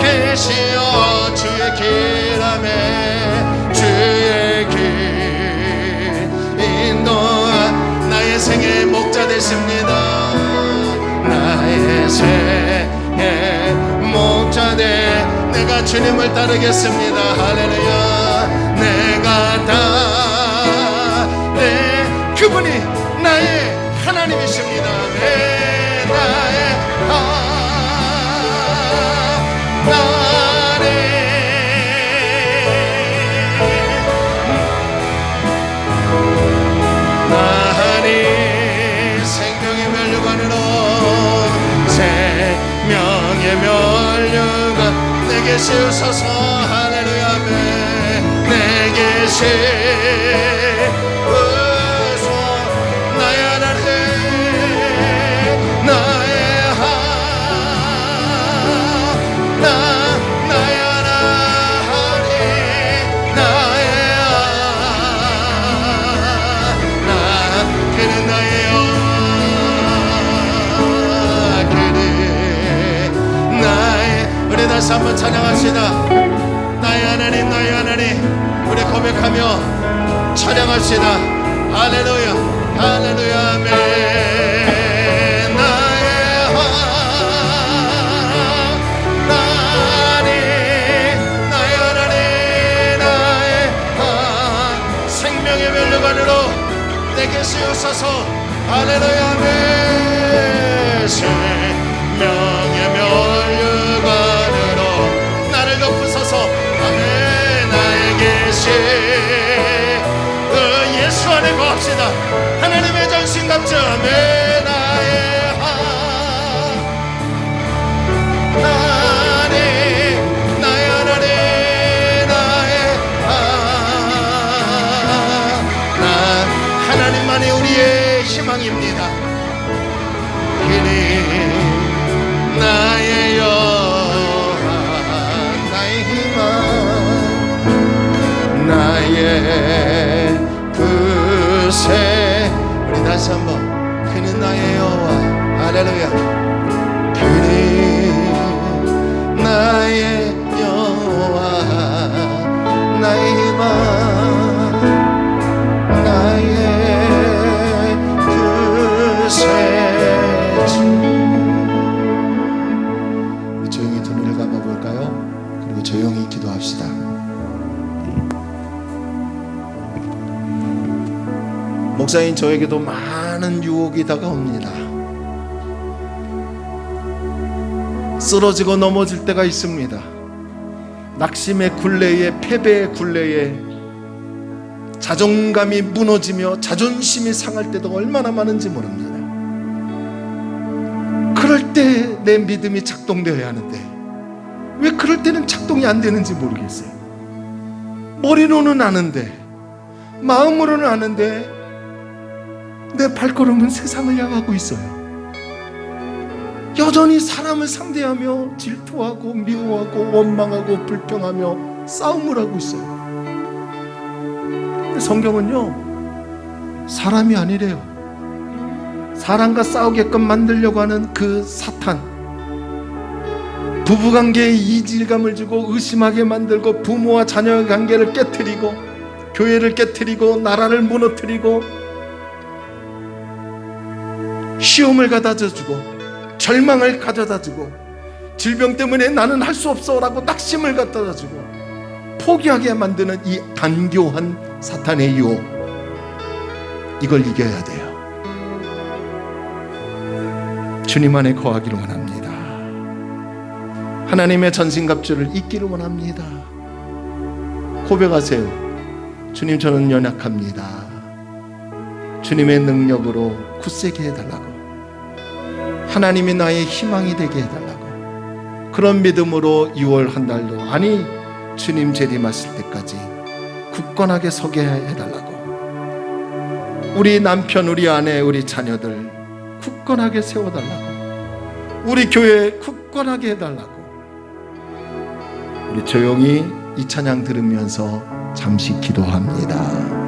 이끄시어 주의 길함에 주의 길 인도하. 나의 생의 목자 되십니다. 나의 생의 목자 되 내가 주님을 따르겠습니다. 할렐루야. 내가 그분이 나의 하나님이십니다. 나의 하나님, 나니 생명의 면류관으로, 생명의 면류관 내게 씌우소서. 할렐루야. 내게 씌우소서. 나의 하나님, 나의 하나님, 나의 하나님, 나의 하나님, 그는 나의 여호와, 그는 나의. 우리 다시 한번 찬양합시다. 나의 하나님, 나의 하나님, 우리 고백하며 찬양합시다. 할렐루야, 할렐루야. 아멘. 나의 하나님, 나의 하나님, 나의 할렐루야. 내 생명의 멸류관으로 나를 덮으소서. 아멘. 나의 계신 그 예수 안에 거합시다. 하나님의 전신갑주. 아멘. 하나님만이 우리의 희망입니다. 그는 나의 여호와, 나의 희망, 나의 그새. 우리 다시 한번. 그는 나의 여호와. 할렐루야. 그는 나의 여호와, 나의 희망, 나의 그새 주. 조용히 두 눈을 감아볼까요? 그리고 조용히 기도합시다. 목사인 저에게도 많은 유혹이 다가옵니다. 쓰러지고 넘어질 때가 있습니다. 낙심의 굴레에, 패배의 굴레에 자존감이 무너지며 자존심이 상할 때도 얼마나 많은지 모릅니다. 그럴 때 내 믿음이 작동되어야 하는데 왜 그럴 때는 작동이 안 되는지 모르겠어요. 머리로는 아는데, 마음으로는 아는데 내 발걸음은 세상을 향하고 있어요. 여전히 사람을 상대하며 질투하고 미워하고 원망하고 불평하며 싸움을 하고 있어요. 근데 성경은요, 사람이 아니래요. 사람과 싸우게끔 만들려고 하는 그 사탄, 부부관계에 이질감을 주고 의심하게 만들고 부모와 자녀의 관계를 깨트리고 교회를 깨트리고 나라를 무너뜨리고 시험을 가져다주고 절망을 가져다주고 질병 때문에 나는 할 수 없어 라고 낙심을 갖다주고 포기하게 만드는 이 간교한 사탄의 유혹, 이걸 이겨야 돼요. 주님 안에 거하기를 원합니다. 하나님의 전신갑주를 입기를 원합니다. 고백하세요. 주님, 저는 연약합니다. 주님의 능력으로 굳세게 해달라고, 하나님이 나의 희망이 되게 해달라고, 그런 믿음으로 6월 한 달도, 아니 주님 재림하실 때까지 굳건하게 서게 해달라고, 우리 남편, 우리 아내, 우리 자녀들 굳건하게 세워달라고, 우리 교회 굳건하게 해달라고. 우리 조용히 이 찬양 들으면서 잠시 기도합니다.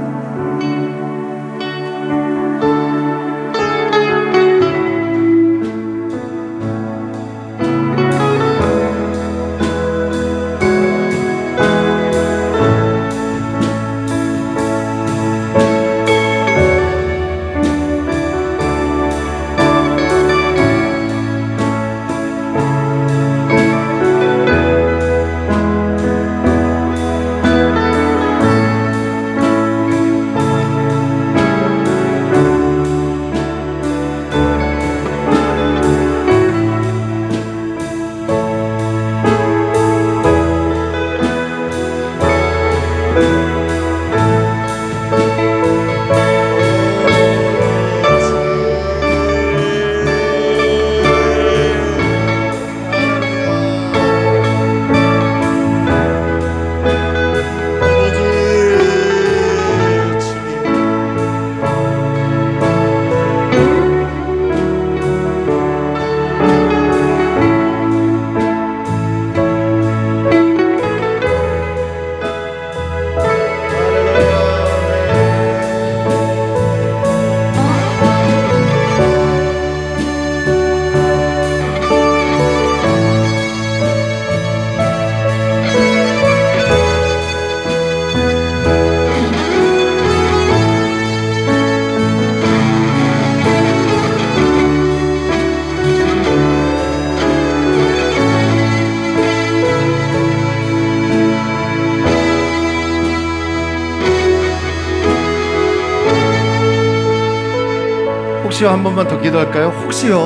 혹시요, 한 번만 더 기도할까요? 혹시요,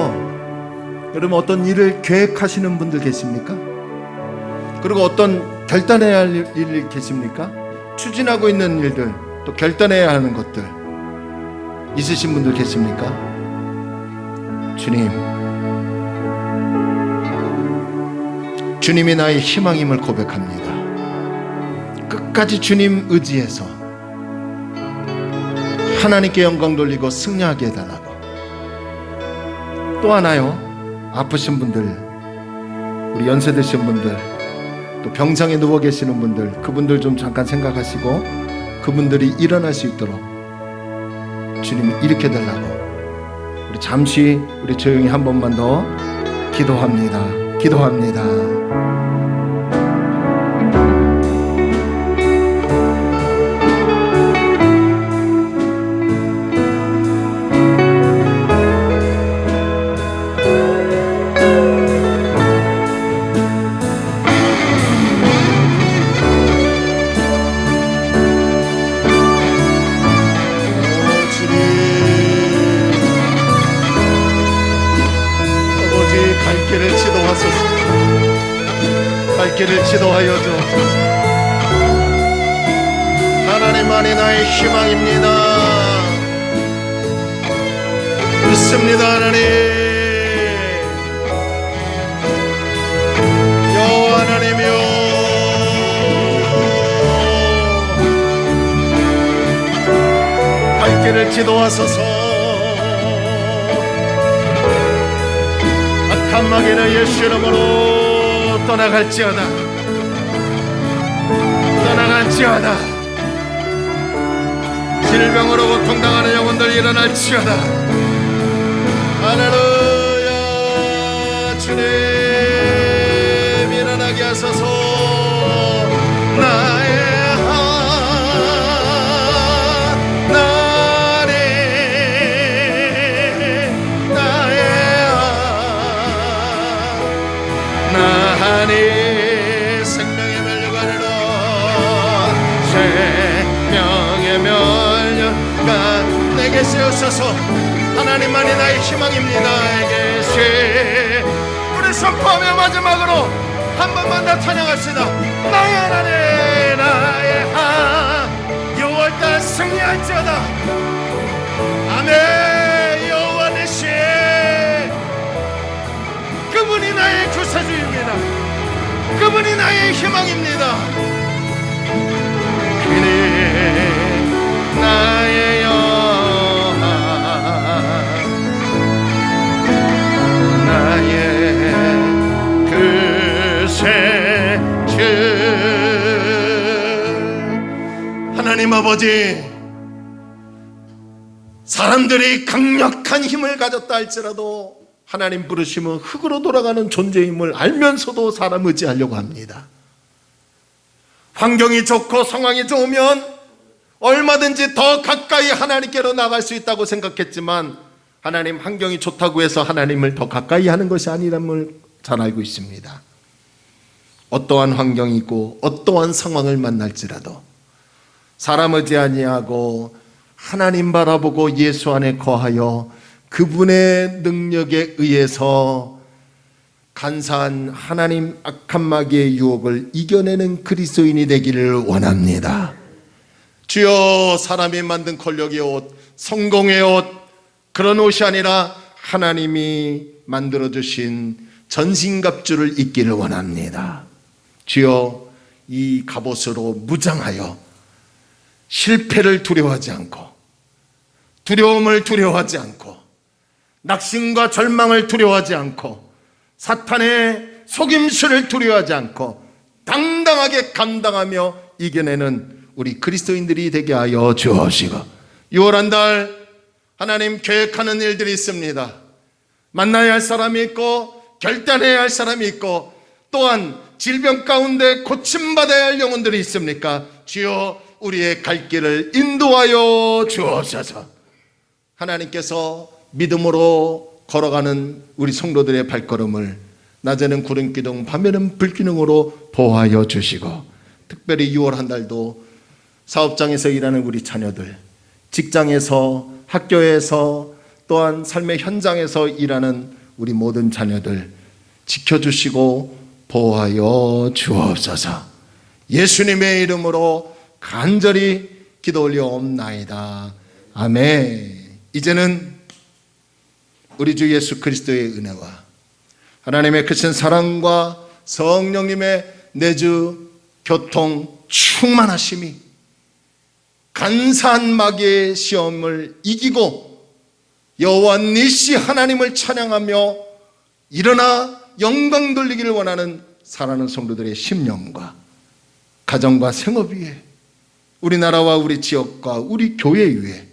여러분 어떤 일을 계획하시는 분들 계십니까? 그리고 어떤 결단해야 할 일 계십니까? 추진하고 있는 일들, 또 결단해야 하는 것들 있으신 분들 계십니까? 주님이 나의 희망임을 고백합니다. 끝까지 주님 의지해서 하나님께 영광 돌리고 승리하게 해달라고. 또 하나요, 아프신 분들, 우리 연세 드신 분들, 또 병상에 누워 계시는 분들, 그분들 좀 잠깐 생각하시고 그분들이 일어날 수 있도록 주님 일으켜 달라고 우리 잠시 우리 조용히 한 번만 더 기도합니다. 갈 길을 지도하여 주옵소서. 하나님만이 나의 희망입니다. 믿습니다. 하나님, 여호와 하나님이여, 갈 길을 지도하소서. 악한 마귀는 예수 이름으로 떠나갈지어다. 질병으로 고통당하는 영혼들 일어날지어다. 할렐루야. 주님 일어나게 하소서. 나의 하나님, 나의 생명의 면류관이라. 생명의 면류관 내게 세우소서. 하나님만이 나의 희망입니다. 내게 우리 선포하며 마지막으로 한 번만 더 찬양합시다. 나의 하나님, 나의 하나님, 6월달 승리할지어다. 아멘. 여호와 내시, 그분이 나의 구세주입니다. 그분이 나의 희망입니다. 그니 나의 여호와, 나의 구세주. 하나님 아버지, 사람들이 강력한 힘을 가졌다 할지라도 하나님 부르심은 흙으로 돌아가는 존재임을 알면서도 사람 의지하려고 합니다. 환경이 좋고 상황이 좋으면 얼마든지 더 가까이 하나님께로 나갈 수 있다고 생각했지만, 하나님, 환경이 좋다고 해서 하나님을 더 가까이 하는 것이 아니라는 잘 알고 있습니다. 어떠한 환경이고 어떠한 상황을 만날지라도 사람 의지 아니하고 하나님 바라보고 예수 안에 거하여 그분의 능력에 의해서 간사한 하나님 악한 마귀의 유혹을 이겨내는 그리스도인이 되기를 원합니다. 주여, 사람이 만든 권력의 옷, 성공의 옷, 그런 옷이 아니라 하나님이 만들어주신 전신갑주를 입기를 원합니다. 주여, 이 갑옷으로 무장하여 실패를 두려워하지 않고, 두려움을 두려워하지 않고, 낙심과 절망을 두려워하지 않고, 사탄의 속임수를 두려워하지 않고 당당하게 감당하며 이겨내는 우리 그리스도인들이 되게 하여 주옵시고, 6월 한 달 하나님 계획하는 일들이 있습니다. 만나야 할 사람이 있고 결단해야 할 사람이 있고, 또한 질병 가운데 고침받아야 할 영혼들이 있습니까? 주여, 우리의 갈 길을 인도하여 주옵소서. 하나님께서 믿음으로 걸어가는 우리 성도들의 발걸음을 낮에는 구름기둥, 밤에는 불기둥으로 보호하여 주시고, 특별히 6월 한 달도 사업장에서 일하는 우리 자녀들, 직장에서, 학교에서, 또한 삶의 현장에서 일하는 우리 모든 자녀들 지켜주시고 보호하여 주옵소서. 예수님의 이름으로 간절히 기도 올려옵나이다. 아멘. 이제는 우리 주 예수 그리스도의 은혜와 하나님의 크신 사랑과 성령님의 내주 교통 충만하심이 간사한 마귀의 시험을 이기고 여호와 니시 하나님을 찬양하며 일어나 영광 돌리기를 원하는 사랑하는 성도들의 심령과 가정과 생업 위에 우리나라와 우리 지역과 우리 교회 위에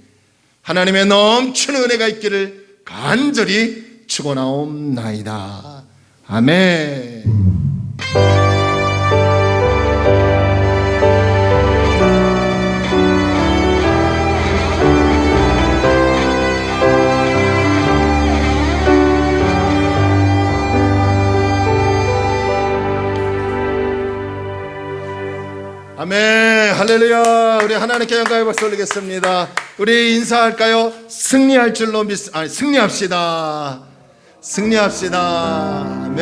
하나님의 넘치는 은혜가 있기를 간절히 축원하옵나이다. 아멘. 아멘. 할렐루야. 우리 하나님께 영광의 박수 올리겠습니다. 우리 인사할까요? 승리할 줄로 승리합시다. 승리합시다.